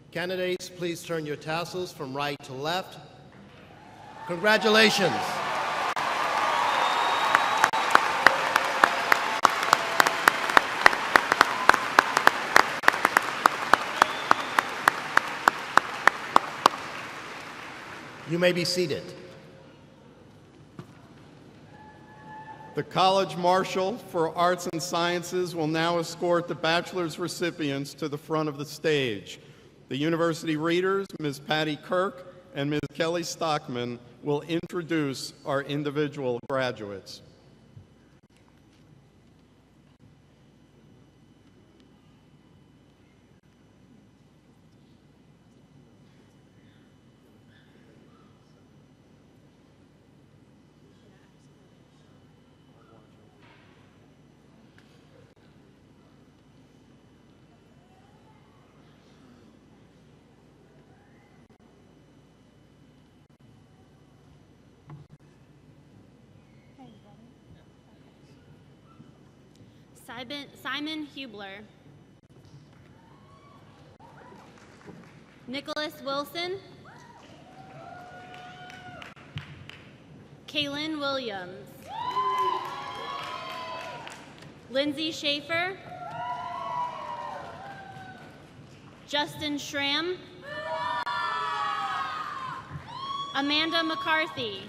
Candidates, please turn your tassels from right to left. Congratulations. You may be seated. The College Marshal for Arts and Sciences will now escort the bachelor's recipients to the front of the stage. The university readers, Ms. Patty Kirk and Ms. Kelly Stockman, will introduce our individual graduates. Simon Hubler, Nicholas Wilson, Kaylin Williams, Lindsay Schaefer, Justin Schramm, Amanda McCarthy,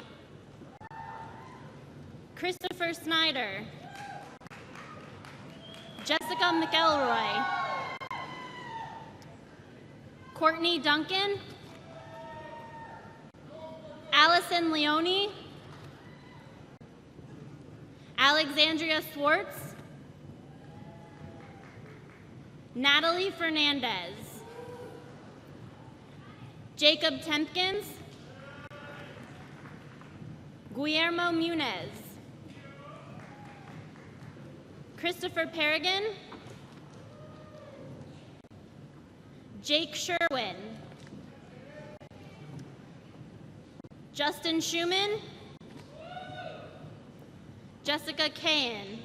Christopher Snyder, Jessica McElroy, Courtney Duncan, Allison Leone, Alexandria Swartz, Natalie Fernandez, Jacob Tempkins, Guillermo Munez, Christopher Perrigan, Jake Sherwin, Justin Schumann, Jessica Cahan,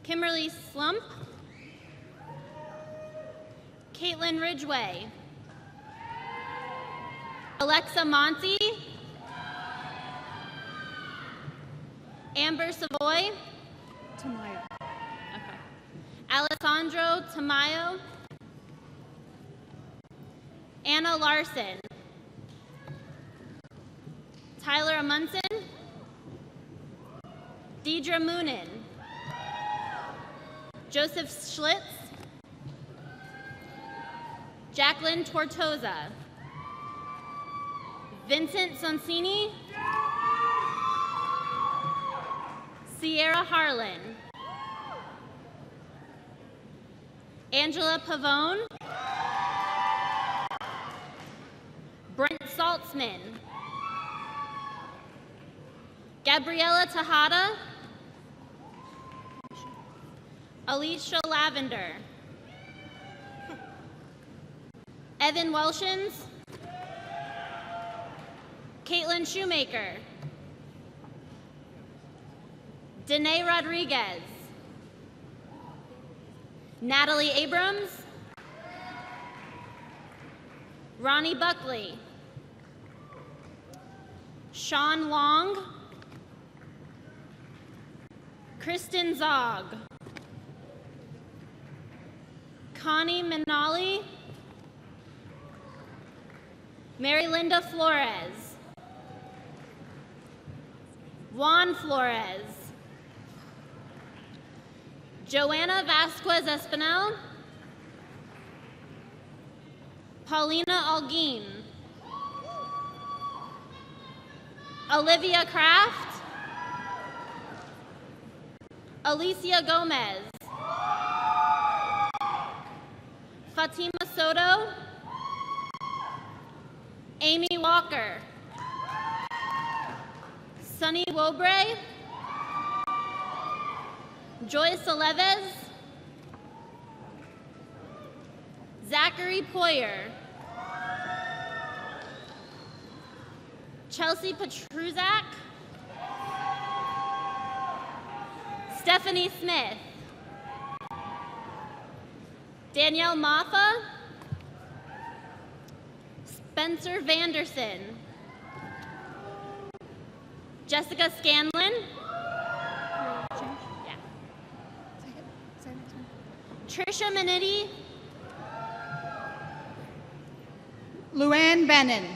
Kimberly Slump, Caitlin Ridgway, Alexa Monty, Amber Savoy, Tamayo. okay. Alessandro Tamayo, Anna Larson, Tyler Amundsen, Deidre Moonen, Joseph Schlitz, Jacqueline Tortosa, Vincent Sonsini, Sierra Harlan, Angela Pavone, Brent Saltzman, Gabriella Tejada, Alicia Lavender, Evan Welshins, Caitlin Shoemaker, Danae Rodriguez, Natalie Abrams, Ronnie Buckley, Sean Long, Kristen Zog, Connie Minali, Mary Linda Flores, Juan Flores, Joanna Vasquez Espinel, Paulina Alguin, Olivia Kraft, Alicia Gomez, Fatima Soto, Amy Walker, Sunny Wobray, Joyce Aleves, Zachary Poyer, Chelsea Petruzak, Stephanie Smith, Danielle Maffa, Spencer Vanderson, Jessica Scanlon, Trisha Minetti, Luann Bennon,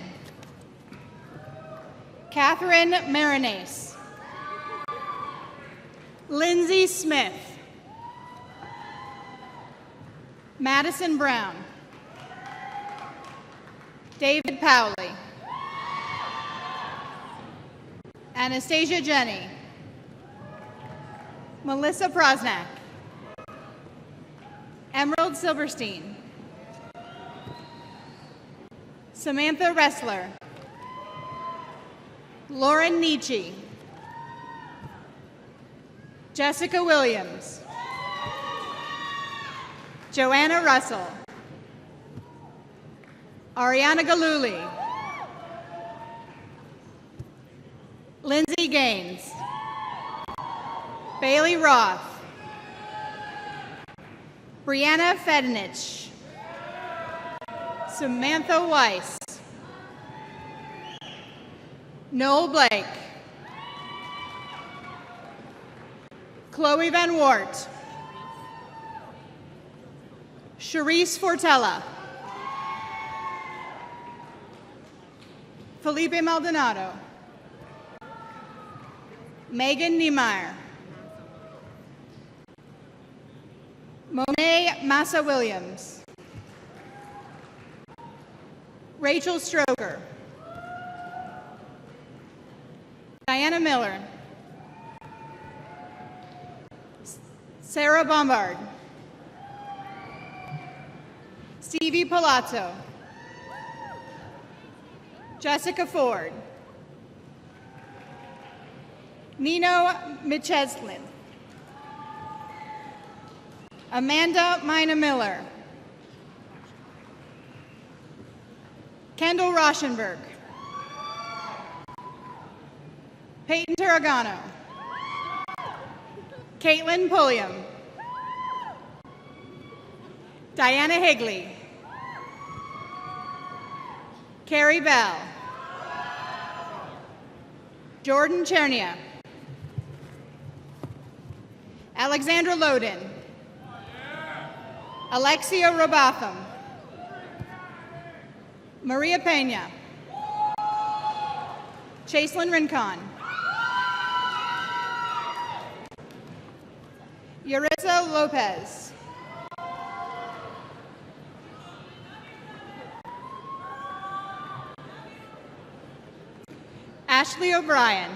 Catherine Marinese, Lindsay Smith, Madison Brown, David Powley, Anastasia Jenny, Melissa Prosnak, Emerald Silverstein, Samantha Ressler, Lauren Nietzsche, Jessica Williams, Joanna Russell, Ariana Galuli, Lindsay Gaines, Bailey Roth, Brianna Fedenich, Samantha Weiss, Noel Blake, Chloe Van Wart, Charisse Fortella, Felipe Maldonado, Megan Niemeyer, Monet Massa Williams, Rachel Stroker, Diana Miller, Sarah Bombard, Stevie Palazzo, Jessica Ford, Nino Micheslin, Amanda Mina Miller, Kendall Rauschenberg, Peyton Tarragano, Caitlin Pulliam, Diana Higley, Carrie Bell, Jordan Chernia, Alexandra Loden, Alexia Robotham, Maria Pena, Chaselyn Rincon, Yarissa Lopez, Ashley O'Brien,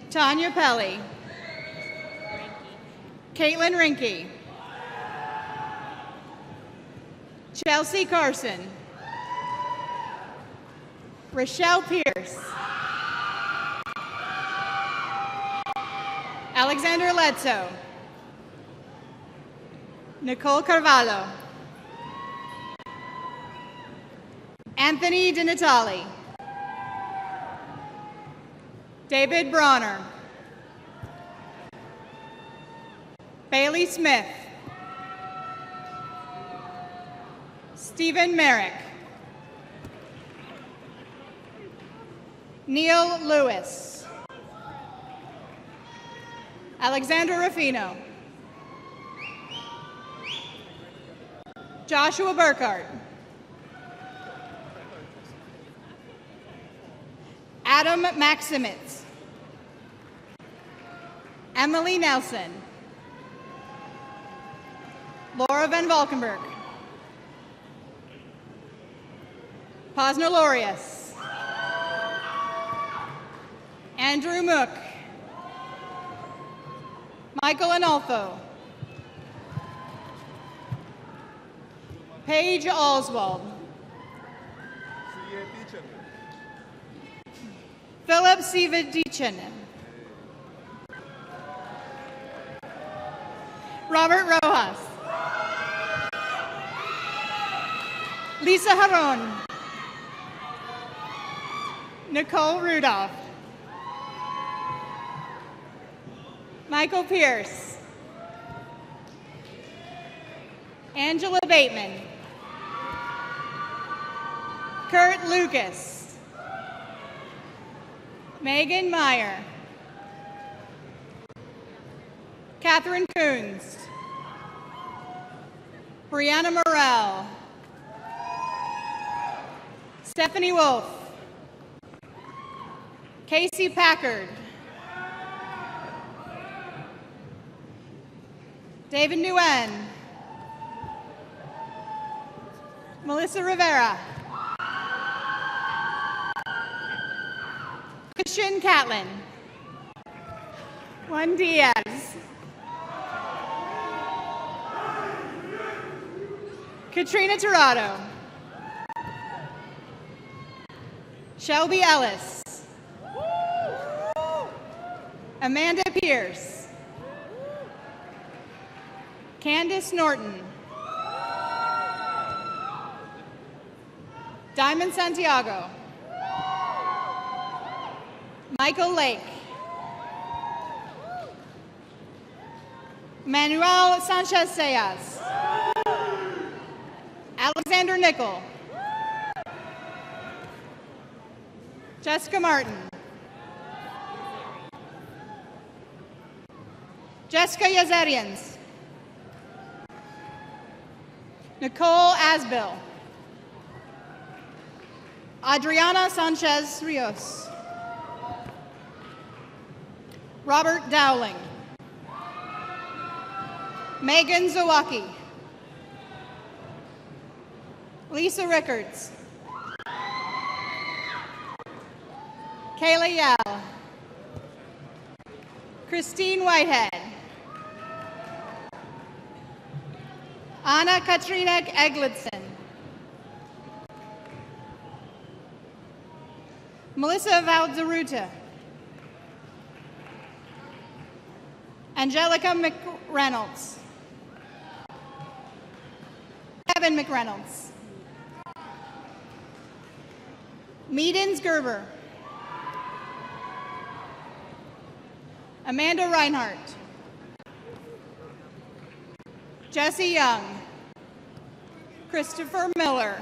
Tanya Pelly, Caitlin Rinke, Chelsea Carson, Rochelle Pierce, Alexander Ledso, Nicole Carvalho, Anthony DiNatale. David Bronner. Bailey Smith. Stephen Merrick. Neil Lewis. Alexander Ruffino. Joshua Burkhart. Adam Maximitz. Emily Nelson. Laura Van Valkenburg. Posner Lorius. Andrew Mook. Michael Anolfo. Paige Oswald. Philip Sivadichin. Robert Rojas. Lisa Haron. Nicole Rudolph. Michael Pierce. Angela Bateman. Kurt Lucas. Megan Meyer. Catherine Coons. Brianna Morrell. Stephanie Wolf. Casey Packard. David Nguyen. Melissa Rivera. Christian Catlin. Juan Diaz. Katrina Tirado. Shelby Ellis. Amanda Pierce. Candace Norton. Diamond Santiago. Michael Lake. Manuel Sanchez Sayas. Alexander Nickel. Jessica Martin. Jessica Yazarians. Nicole Asbill. Adriana Sanchez Rios. Robert Dowling. Megan Zawacki. Lisa Rickards. Kayla Yao. Christine Whitehead. Anna Katrina Eglinson. Melissa Valderuta. Angelica McReynolds. Kevin McReynolds. Meadens Gerber. Amanda Reinhardt. Jesse Young. Christopher Miller.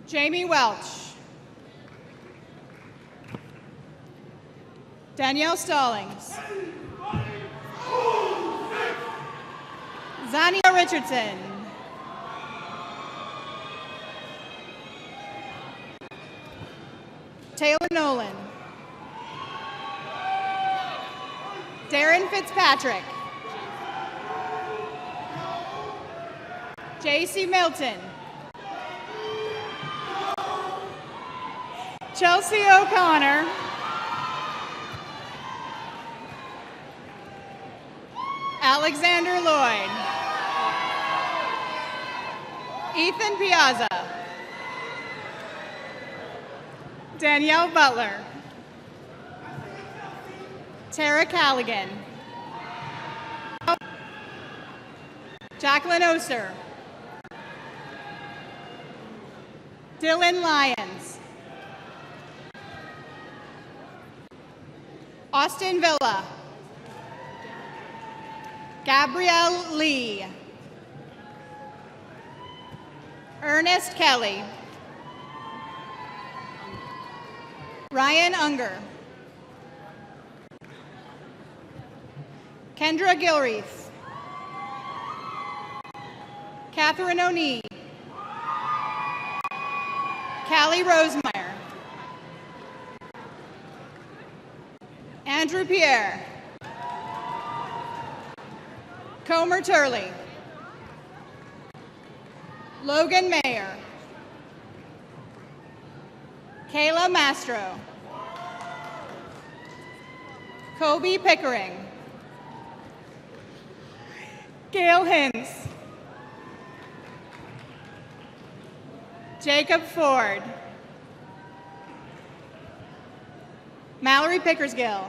Jamie Welch. Danielle Stallings. Zania Richardson. Taylor Nolan. Darren Fitzpatrick. J.C. Milton. Chelsea O'Connor. Alexander Lloyd. Ethan Piazza. Danielle Butler. Tara Callaghan. Jacqueline Oser. Dylan Lyons. Austin Villa. Gabrielle Lee. Ernest Kelly. Ryan Unger. Kendra Gilreath. Catherine O'Neill. Callie Rosemeyer. Andrew Pierre. Comer Turley. Logan Mayer. Kayla Mastro. Kobe Pickering. Gail Hins. Jacob Ford. Mallory Pickersgill.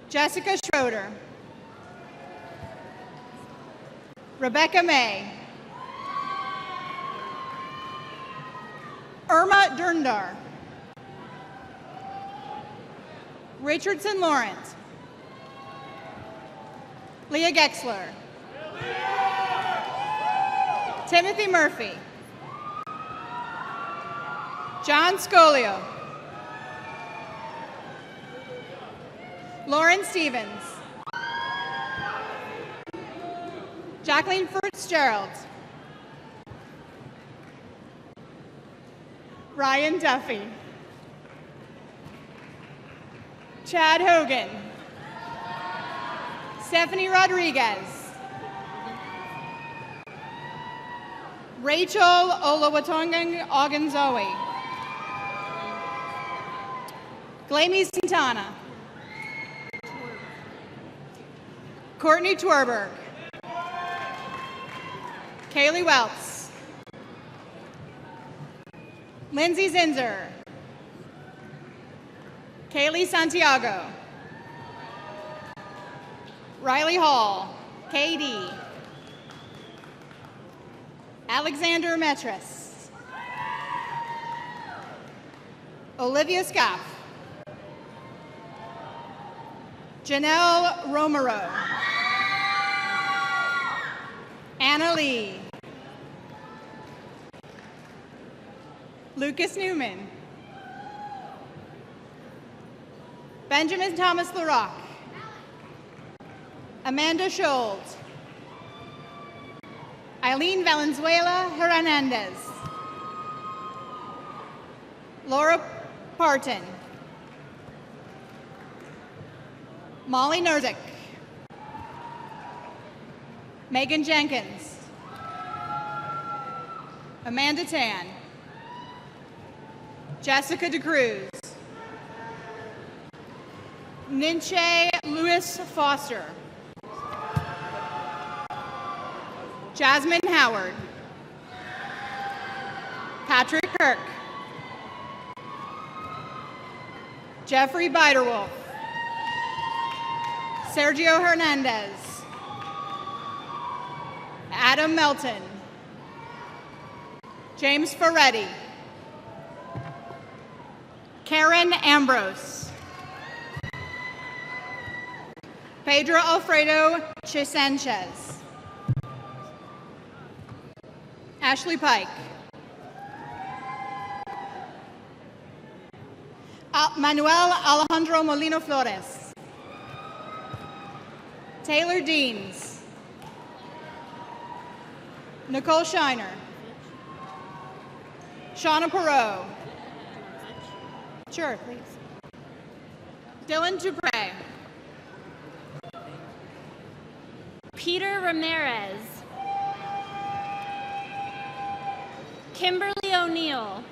Jessica Schroeder. Rebecca May. Irma Durndar. Richardson Lawrence. Leah Gexler. Timothy Murphy. John Scolio. Lauren Stevens. Jacqueline Fitzgerald. Ryan Duffy. Chad Hogan. Stephanie Rodriguez. Rachel Olawatongang Ogunzoe. Glamey Santana. Courtney Twerberg. Kaylee Welts. Lindsay Zinzer. Kaylee Santiago. Riley Hall. KD. Alexander Metris. Olivia Scaff. Janelle Romero. Anna Lee. Lucas Newman. Benjamin Thomas LaRock. Amanda Scholz. Eileen Valenzuela Hernandez. Laura Parton. Molly Nerzik. Megan Jenkins. Amanda Tan. Jessica DeCruz. Ninche Lewis Foster. Jasmine Howard. Patrick Kirk. Jeffrey Biderwolf. Sergio Hernandez. Adam Melton. James Ferretti. Karen Ambrose. Pedro Alfredo Chisanchez. Ashley Pike. Manuel Alejandro Molino Flores. Taylor Deans. Nicole Shiner. Shauna Perot. Sure, please. Dylan Dupre. Peter Ramirez. Kimberly O'Neill.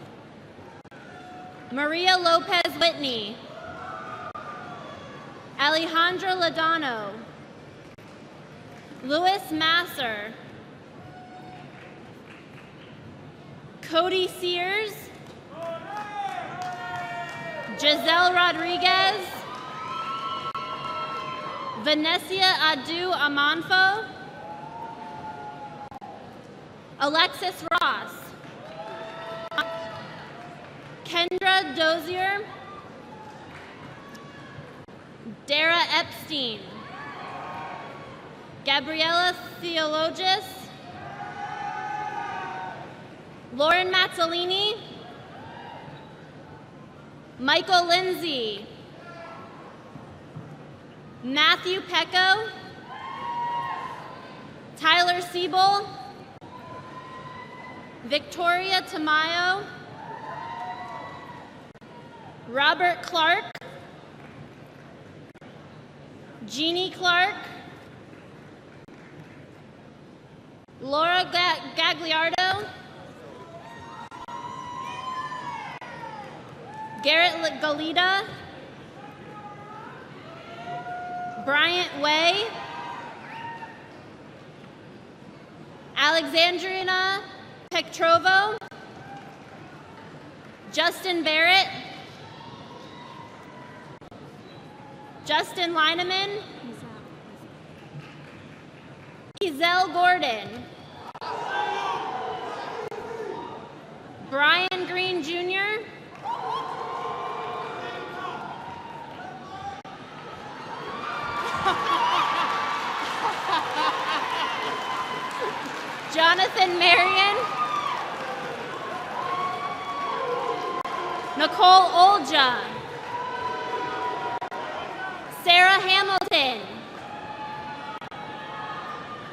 Maria Lopez Whitney. Alejandra Ladano. Louis Masser. Cody Sears. Giselle Rodriguez. Venecia Adu Amanfo, Alexis Ross, Kendra Dozier, Dara Epstein, Gabriella Theologis, Lauren Mazzolini, Michael Lindsay, Matthew Pecco, Tyler Siebel, Victoria Tamayo, Robert Clark, Jeannie Clark, Laura Gagliardo, Garrett Galita, Bryant Way, Alexandrina Petrovo, Justin Barrett, Justin Lineman, Giselle Gordon, Brian Green Jr., Jonathan Marion, Nicole Olja, Sarah Hamilton,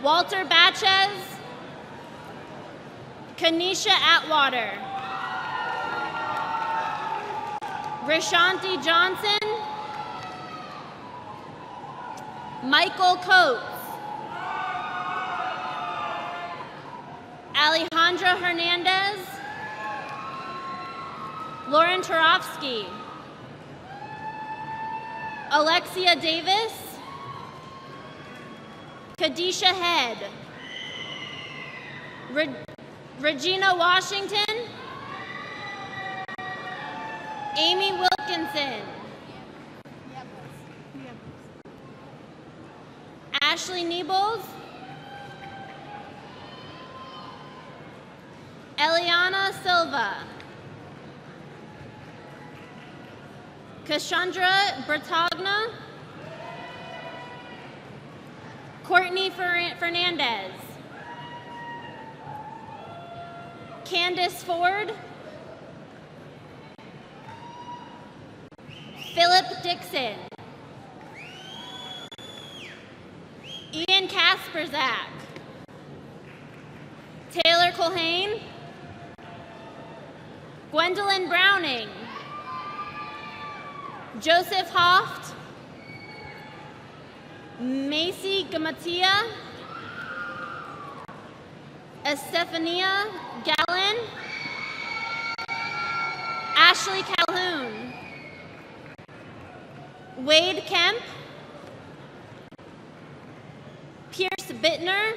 Walter Batches, Kanisha Atwater, Rishanti Johnson, Michael Coates, Alejandra Hernandez, Lauren Tarofsky, Alexia Davis, Kadisha Head, Regina Washington, Amy Wilkinson, Ashley Niebels, Eliana Silva, Cassandra Bertagna, Courtney Fernandez, Candace Ford, Philip Dixon, Ian Kasperzak, Taylor Culhane, Gwendolyn Browning, Joseph Hoft, Macy Gamatia, Estefania Gallen, Ashley Calhoun, Wade Kemp, Pierce Bittner,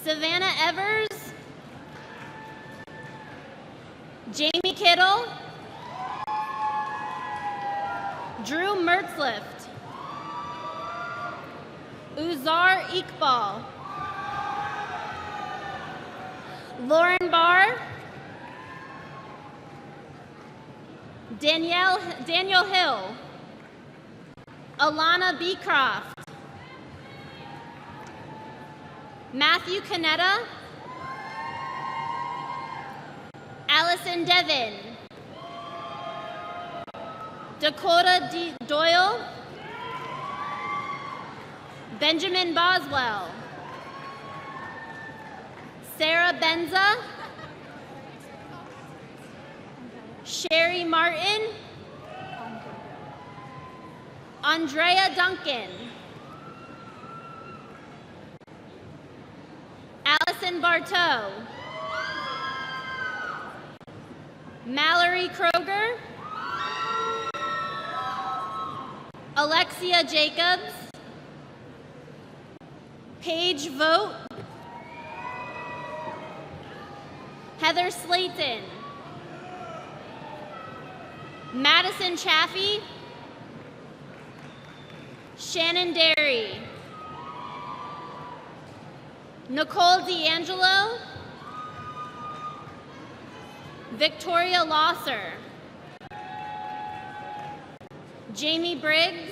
Savannah Evers, Jamie Kittle, Drew Mertzlift, Uzar Iqbal, Lauren Barr, Daniel Hill, Alana Beecroft, Matthew Canetta, Allison Devon, Dakota Doyle, Benjamin Boswell, Sarah Benza, Sherry Martin, Andrea Duncan, Allison Bartow, Mallory Kroger, Alexia Jacobs, Paige Vogt, Heather Slayton, Madison Chaffee, Shannon Derry. Nicole D'Angelo. Victoria Losser. Jamie Briggs.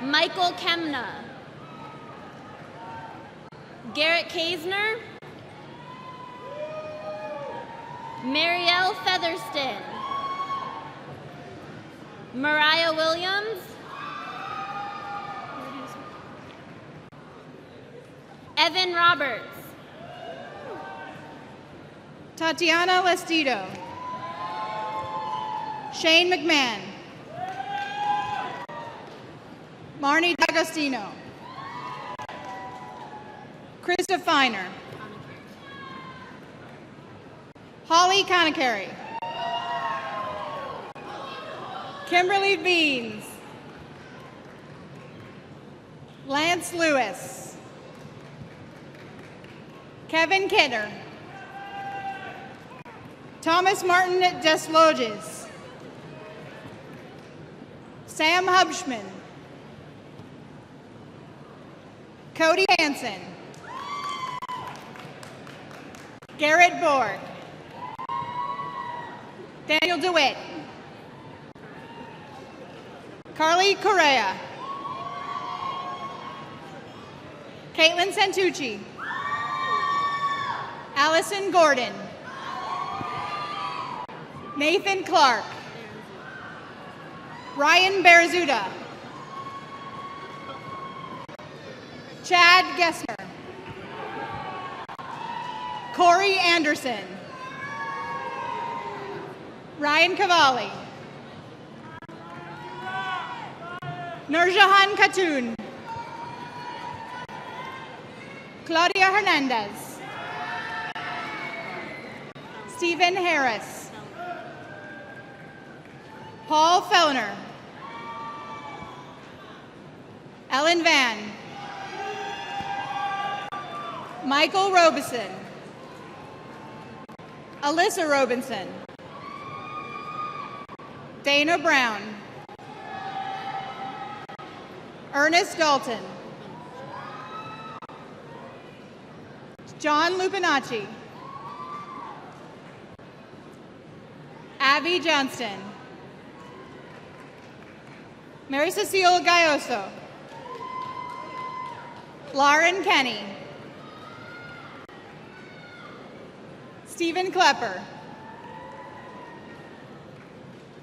Michael Kemna. Garrett Kaisner. Marielle Featherston. Mariah Williams. Evan Roberts. Tatiana Lestido. Shane McMahon. Marnie D'Agostino. Krista Feiner. Holly Conakary. Kimberly Beans. Lance Lewis. Kevin Kidder. Thomas Martin Desloges. Sam Hubschman. Cody Hansen. Garrett Borg. Daniel DeWitt. Carly Correa. Caitlin Santucci. Allison Gordon. Nathan Clark. Ryan Barazuda. Chad Gessner. Corey Anderson. Ryan Cavalli. Nurjahan Khatun. Claudia Hernandez. Stephen Harris. Paul Fellner. Ellen Van. Michael Robeson. Alyssa Robinson. Dana Brown. Ernest Dalton. John Lupinacci. Abby Johnston. Mary Cecile Gayoso. Lauren Kenny. Stephen Klepper.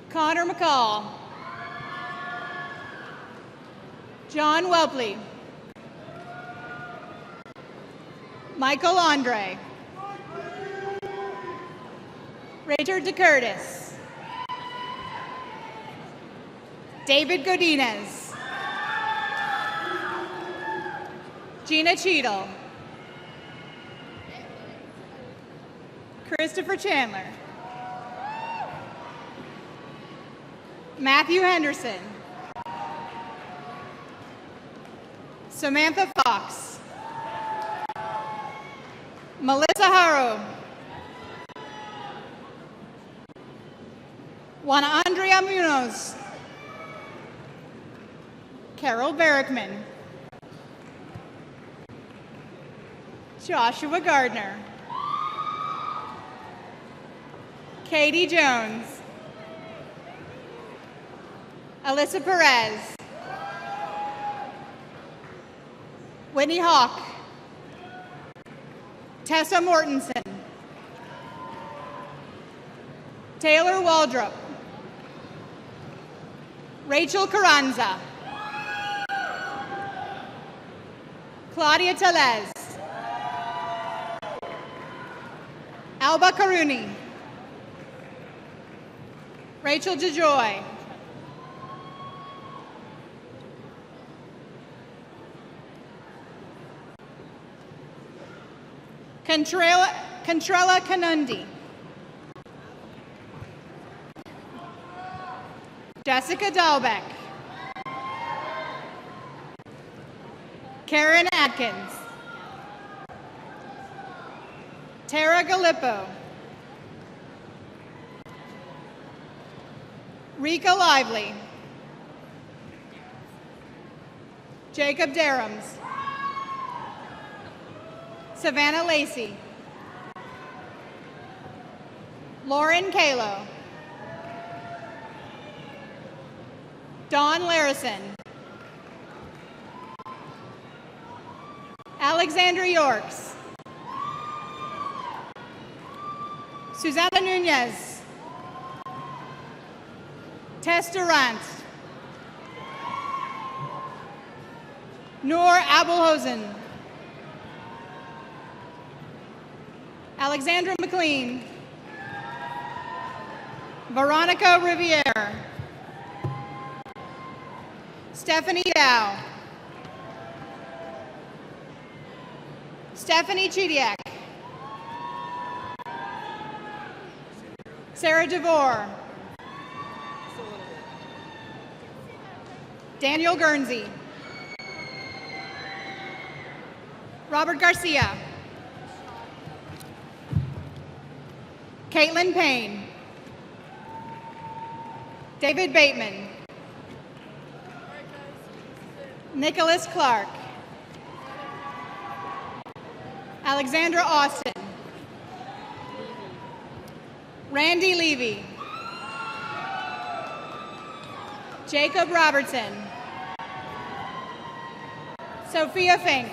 Connor McCall. John Welpley. Michael Andre. Richard DeCurtis. David Godinez. Gina Cheadle. Christopher Chandler. Matthew Henderson. Samantha Fox. Melissa Haro. Juana Andrea Munoz. Carol Barrickman. Joshua Gardner. Katie Jones. Alyssa Perez. Whitney Hawk. Tessa Mortensen. Taylor Waldrop. Rachel Carranza. Claudia Telez. Alba Karuni. Rachel DeJoy. Contrella Canundi. Jessica Dahlbeck. Karen Atkins. Tara Galippo. Rika Lively. Jacob Darams. Savannah Lacey. Lauren Kalo. Dawn Larison. Alexandra Yorks. Susanna Nunez. Tess Durant. Noor Abulhosen. Alexandra McLean. Veronica Riviere. Stephanie Dow. Stephanie Chidiak. Sarah DeVore. Daniel Guernsey. Robert Garcia. Caitlin Payne. David Bateman. Nicholas Clark. Alexandra Austin. Randy Levy. Jacob Robertson. Sophia Fink.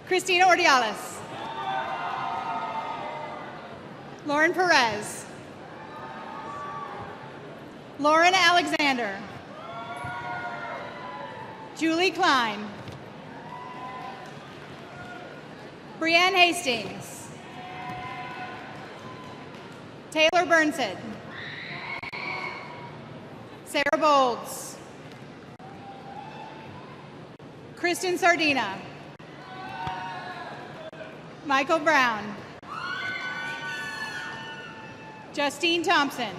Christina Ordiales. Lauren Perez. Lauren Alexander. Julie Klein. Brianne Hastings. Taylor Burnsid. Sarah Bolds. Kristen Sardina. Michael Brown. Justine Thompson.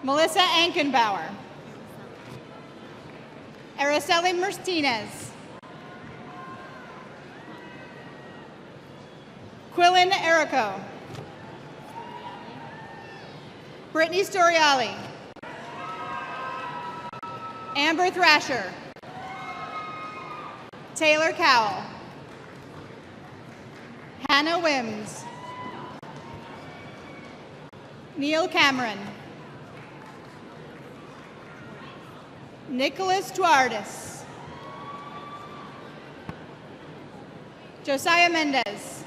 Melissa Ankenbauer. Araceli Martinez. Quillen Erico. Brittany Storiali. Amber Thrasher. Taylor Cowell. Hannah Wims. Neil Cameron. Nicholas Tuardis. Josiah Mendez.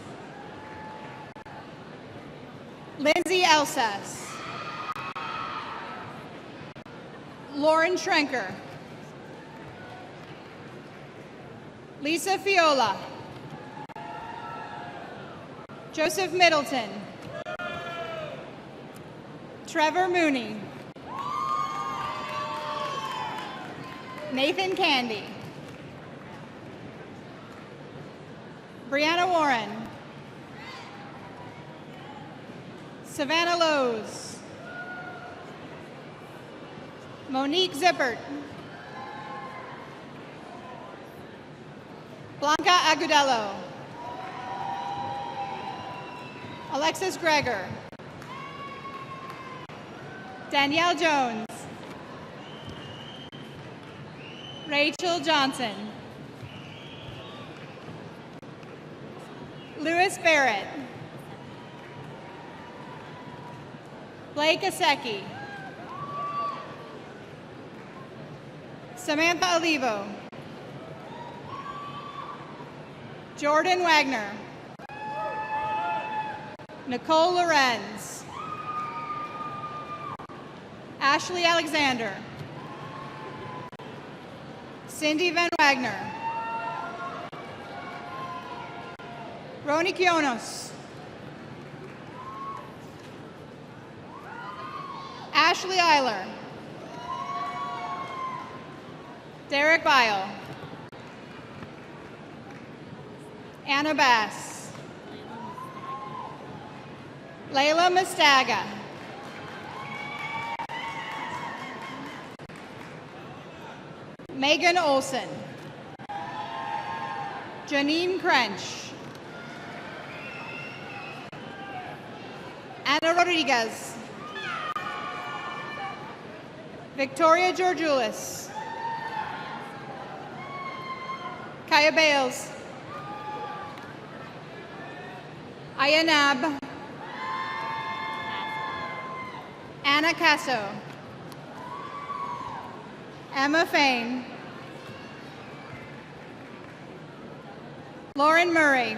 Lindsay Elsas. Lauren Schrenker. Lisa Fiola. Joseph Middleton. Trevor Mooney. Nathan Candy. Brianna Warren. Savannah Lowe's. Monique Zippert. Blanca Agudelo. Alexis Greger. Danielle Jones. Rachel Johnson. Lewis Barrett. Blake Asecki. Samantha Olivo. Jordan Wagner. Nicole Lorenz. Ashley Alexander. Cindy Van Wagner. Roni Kionos. Ashley Eiler. Derek Bile. Anna Bass. Layla Mustaga. Megan Olson. Janine Crench. Anna Rodriguez. Victoria Georgioulis. Kaya Bales. Ayanab. Anna Casso. Emma Fain. Lauren Murray.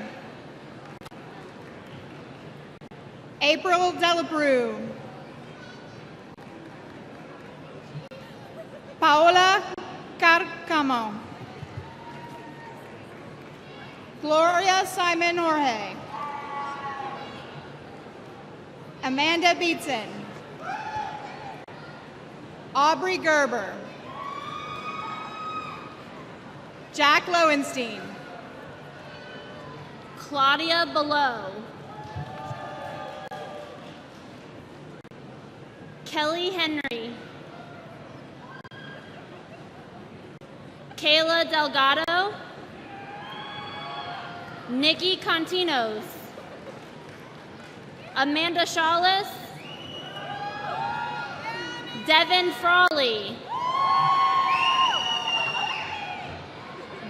April Delabru. Paola Carcamo. Gloria Simon Jorge. Amanda Beatson. Aubrey Gerber. Jack Lowenstein. Claudia Below. Kelly Henry. Kayla Delgado. Nikki Continos. Amanda Shawless. Devin Frawley.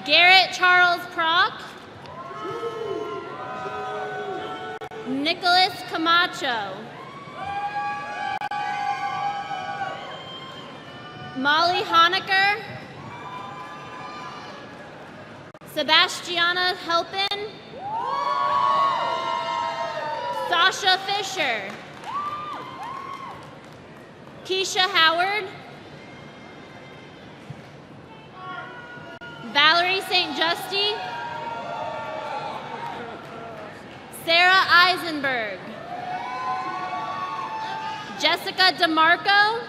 Garrett Charles Prock. Nicholas Camacho. Molly Honecker. Sebastiana Helpin. Sasha Fisher. Keisha Howard. Valerie St. Justy. Sarah Eisenberg. Jessica DeMarco.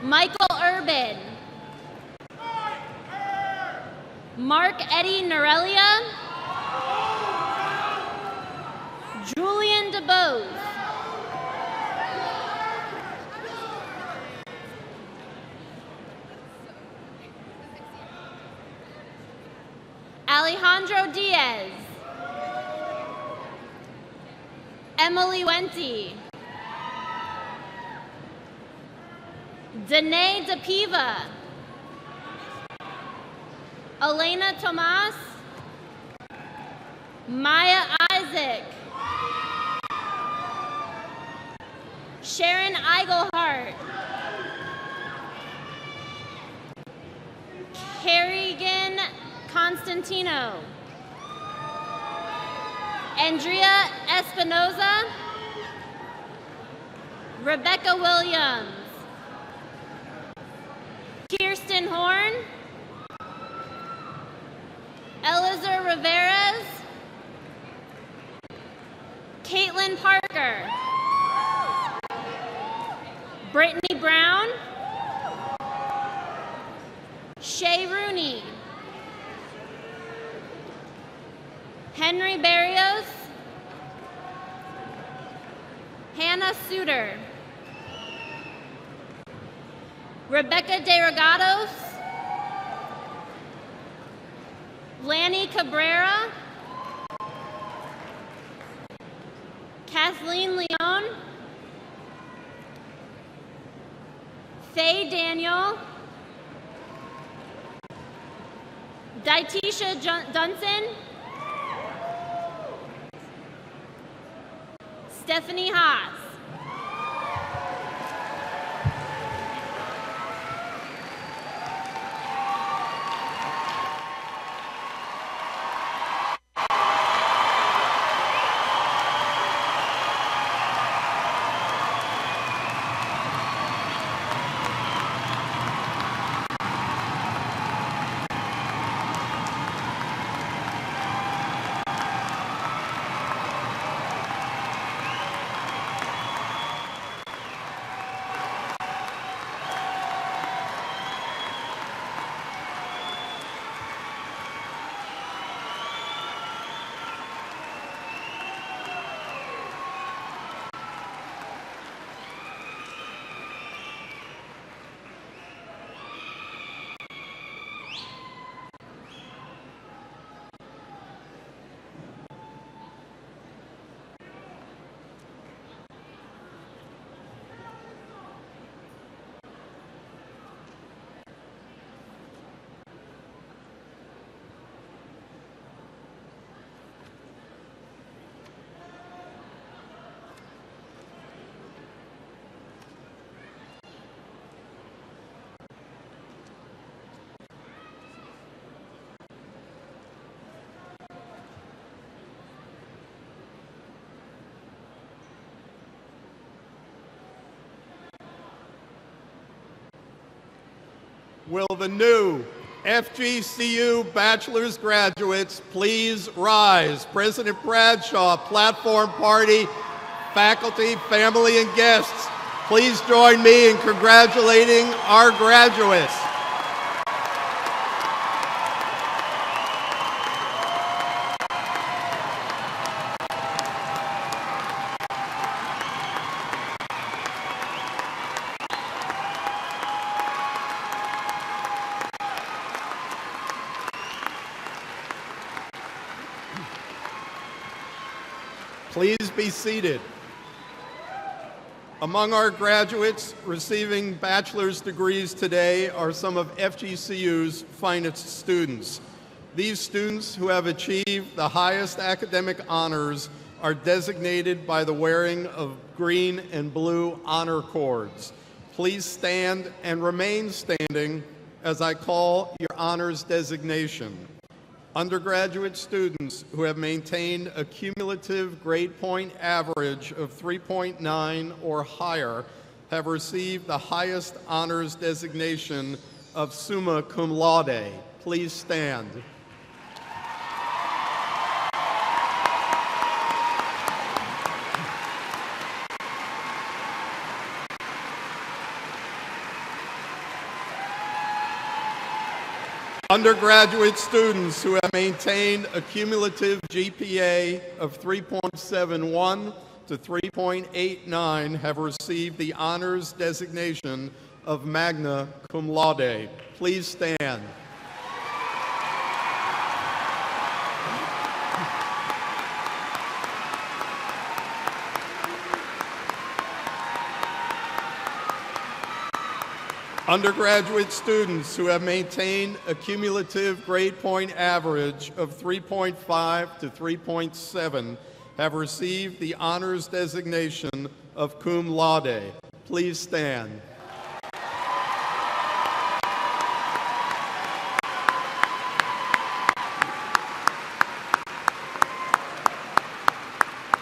Michael Urban. Mark Eddie Norelia. Julian DeBose. Alejandro Diaz. Emily Wente. Danae DePiva. Elena Tomas. Maya Isaac. Sharon Eigelhart. Kerrigan Constantino. Andrea Espinoza. Rebecca Williams. Kirsten Horn. Elizur Riveras. Caitlin Parker. Brittany Brown. Shay Rooney. Henry Barrios. Hannah Suter. Rebecca De Regatos. Lanny Cabrera. Kathleen Leon. Faye Daniel. Daitisha Dunson. Stephanie Haas. Will the new FGCU bachelor's graduates please rise? President Bradshaw, Platform Party, faculty, family, and guests, please join me in congratulating our graduates. Please be seated. Among our graduates receiving bachelor's degrees today are some of FGCU's finest students. These students who have achieved the highest academic honors are designated by the wearing of green and blue honor cords. Please stand and remain standing as I call your honors designation. Undergraduate students who have maintained a cumulative grade point average of 3.9 or higher have received the highest honors designation of summa cum laude. Please stand. Undergraduate students who have maintained a cumulative GPA of 3.71 to 3.89 have received the honors designation of magna cum laude. Please stand. Undergraduate students who have maintained a cumulative grade point average of 3.5 to 3.7 have received the honors designation of cum laude. Please stand.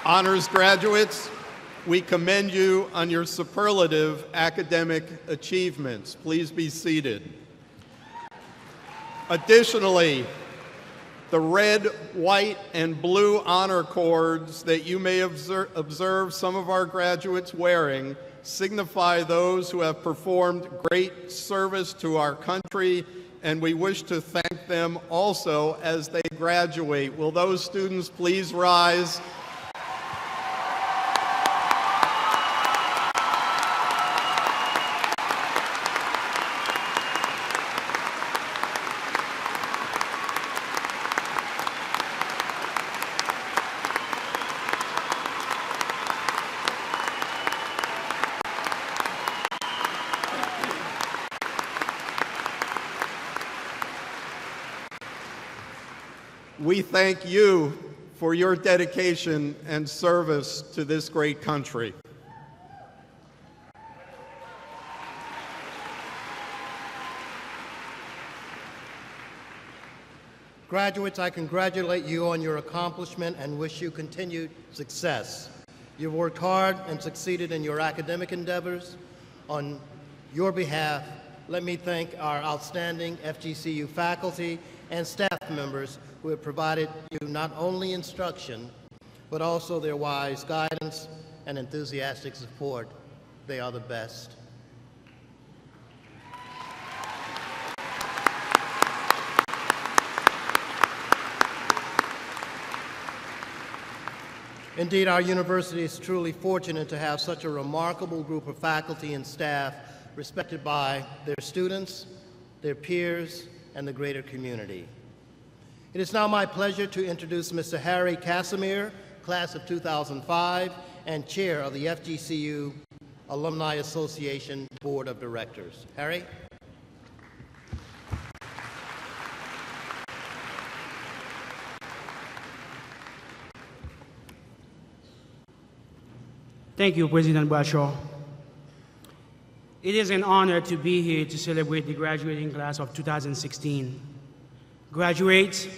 Honors graduates, we commend you on your superlative academic achievements. Please be seated. Additionally, the red, white, and blue honor cords that you may observe some of our graduates wearing signify those who have performed great service to our country, and we wish to thank them also as they graduate. Will those students please rise? We thank you for your dedication and service to this great country. Graduates, I congratulate you on your accomplishment and wish you continued success. You've worked hard and succeeded in your academic endeavors. On your behalf, let me thank our outstanding FGCU faculty and staff members who have provided you not only instruction, but also their wise guidance and enthusiastic support. They are the best. Indeed, our university is truly fortunate to have such a remarkable group of faculty and staff respected by their students, their peers, and the greater community. It is now my pleasure to introduce Mr. Harry Casimir, class of 2005, and chair of the FGCU Alumni Association Board of Directors. Harry? Thank you, President Bradshaw. It is an honor to be here to celebrate the graduating class of 2016. Graduates,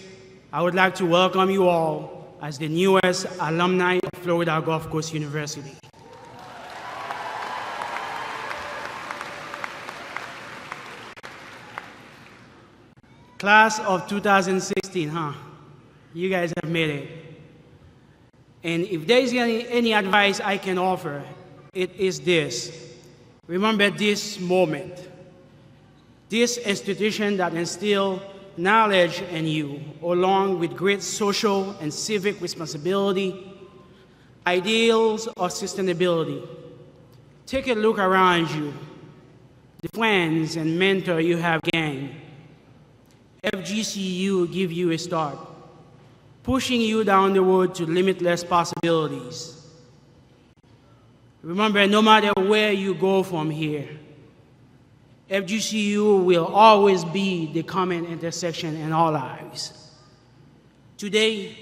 I would like to welcome you all as the newest alumni of Florida Gulf Coast University. Class of 2016, huh? You guys have made it. And if there is any advice I can offer, it is this. Remember this moment. This institution that instilled knowledge in you, along with great social and civic responsibility, ideals of sustainability. Take a look around you, the friends and mentors you have gained. FGCU will give you a start, pushing you down the road to limitless possibilities. Remember, no matter where you go from here, FGCU will always be the common intersection in our lives. Today,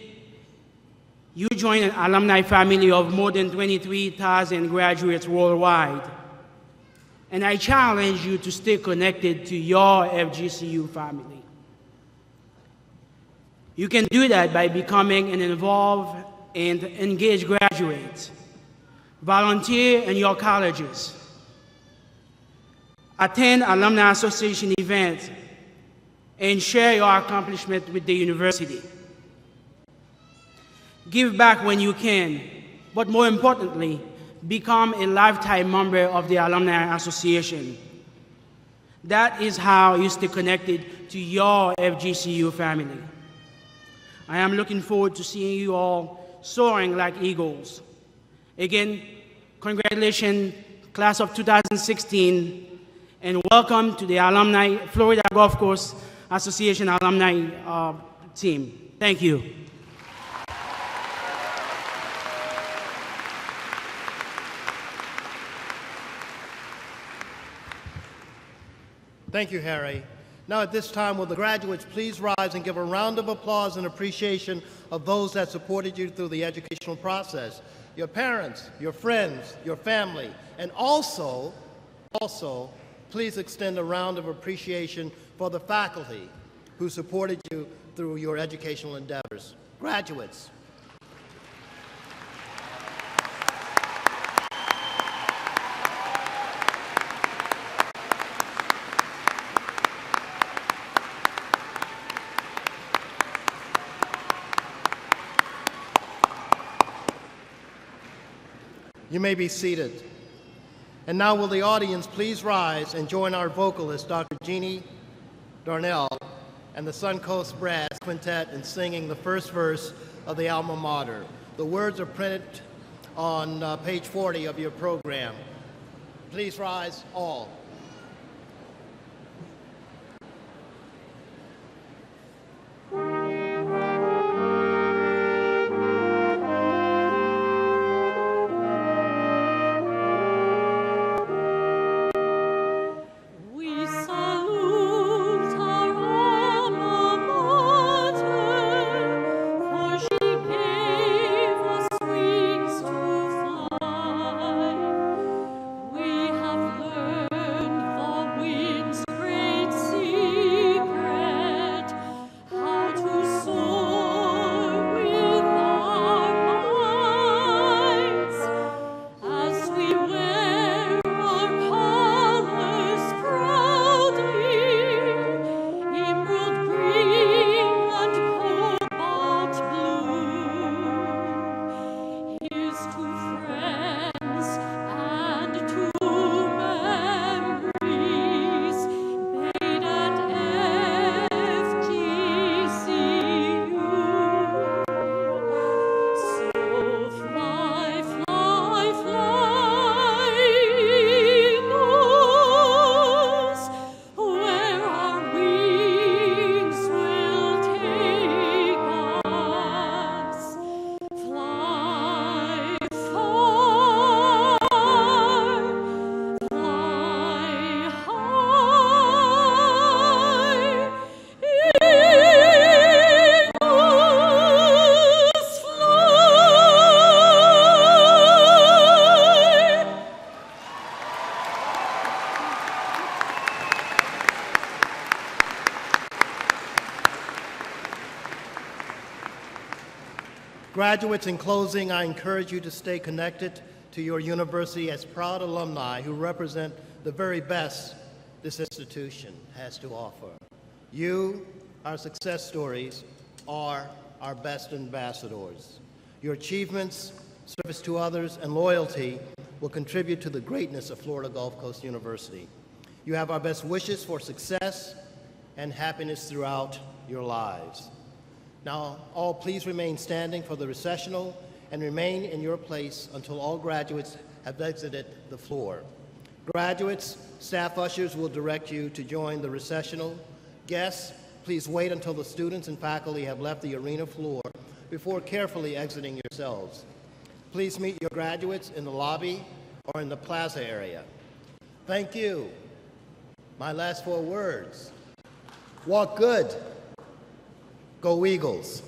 you join an alumni family of more than 23,000 graduates worldwide. And I challenge you to stay connected to your FGCU family. You can do that by becoming an involved and engaged graduate. Volunteer in your colleges. Attend Alumni Association events and share your accomplishment with the university. Give back when you can, but more importantly, become a lifetime member of the Alumni Association. That is how you stay connected to your FGCU family. I am looking forward to seeing you all soaring like eagles. Again, congratulations, class of 2016, and welcome to the Alumni Florida Gulf Coast Association alumni team. Thank you. Thank you, Harry. Now at this time, will the graduates please rise and give a round of applause and appreciation of those that supported you through the educational process. Your parents, your friends, your family, and also, please extend a round of appreciation for the faculty who supported you through your educational endeavors. Graduates. You may be seated. And now will the audience please rise and join our vocalist, Dr. Jeannie Darnell, and the Suncoast Brass Quintet in singing the first verse of the Alma Mater. The words are printed on page 40 of your program. Please rise, all. Graduates, in closing, I encourage you to stay connected to your university as proud alumni who represent the very best this institution has to offer. You, Our success stories are our best ambassadors. Your achievements, service to others, and loyalty will contribute to the greatness of Florida Gulf Coast University. You have our best wishes for success and happiness throughout your lives. Now, all please remain standing for the recessional and remain in your place until all graduates have exited the floor. Graduates, staff ushers will direct you to join the recessional. Guests, please wait until the students and faculty have left the arena floor before carefully exiting yourselves. Please meet your graduates in the lobby or in the plaza area. Thank you. My last 4 words. Walk good. Go Eagles.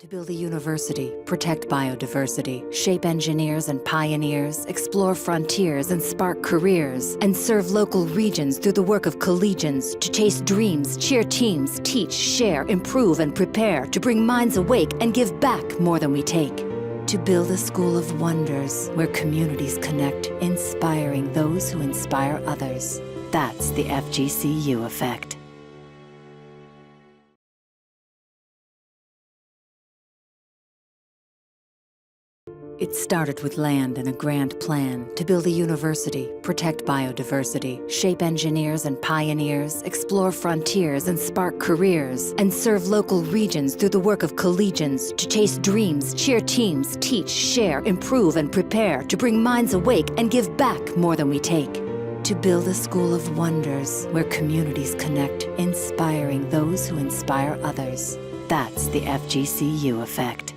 To build a university, protect biodiversity, shape engineers and pioneers, explore frontiers and spark careers, and serve local regions through the work of collegians, to chase dreams, cheer teams, teach, share, improve, and prepare, to bring minds awake and give back more than we take. To build a school of wonders where communities connect, inspiring those who inspire others. That's the FGCU effect. It started with land and a grand plan to build a university, protect biodiversity, shape engineers and pioneers, explore frontiers and spark careers, and serve local regions through the work of collegians, to chase dreams, cheer teams, teach, share, improve, and prepare, to bring minds awake and give back more than we take. To build a school of wonders where communities connect, inspiring those who inspire others. That's the FGCU effect.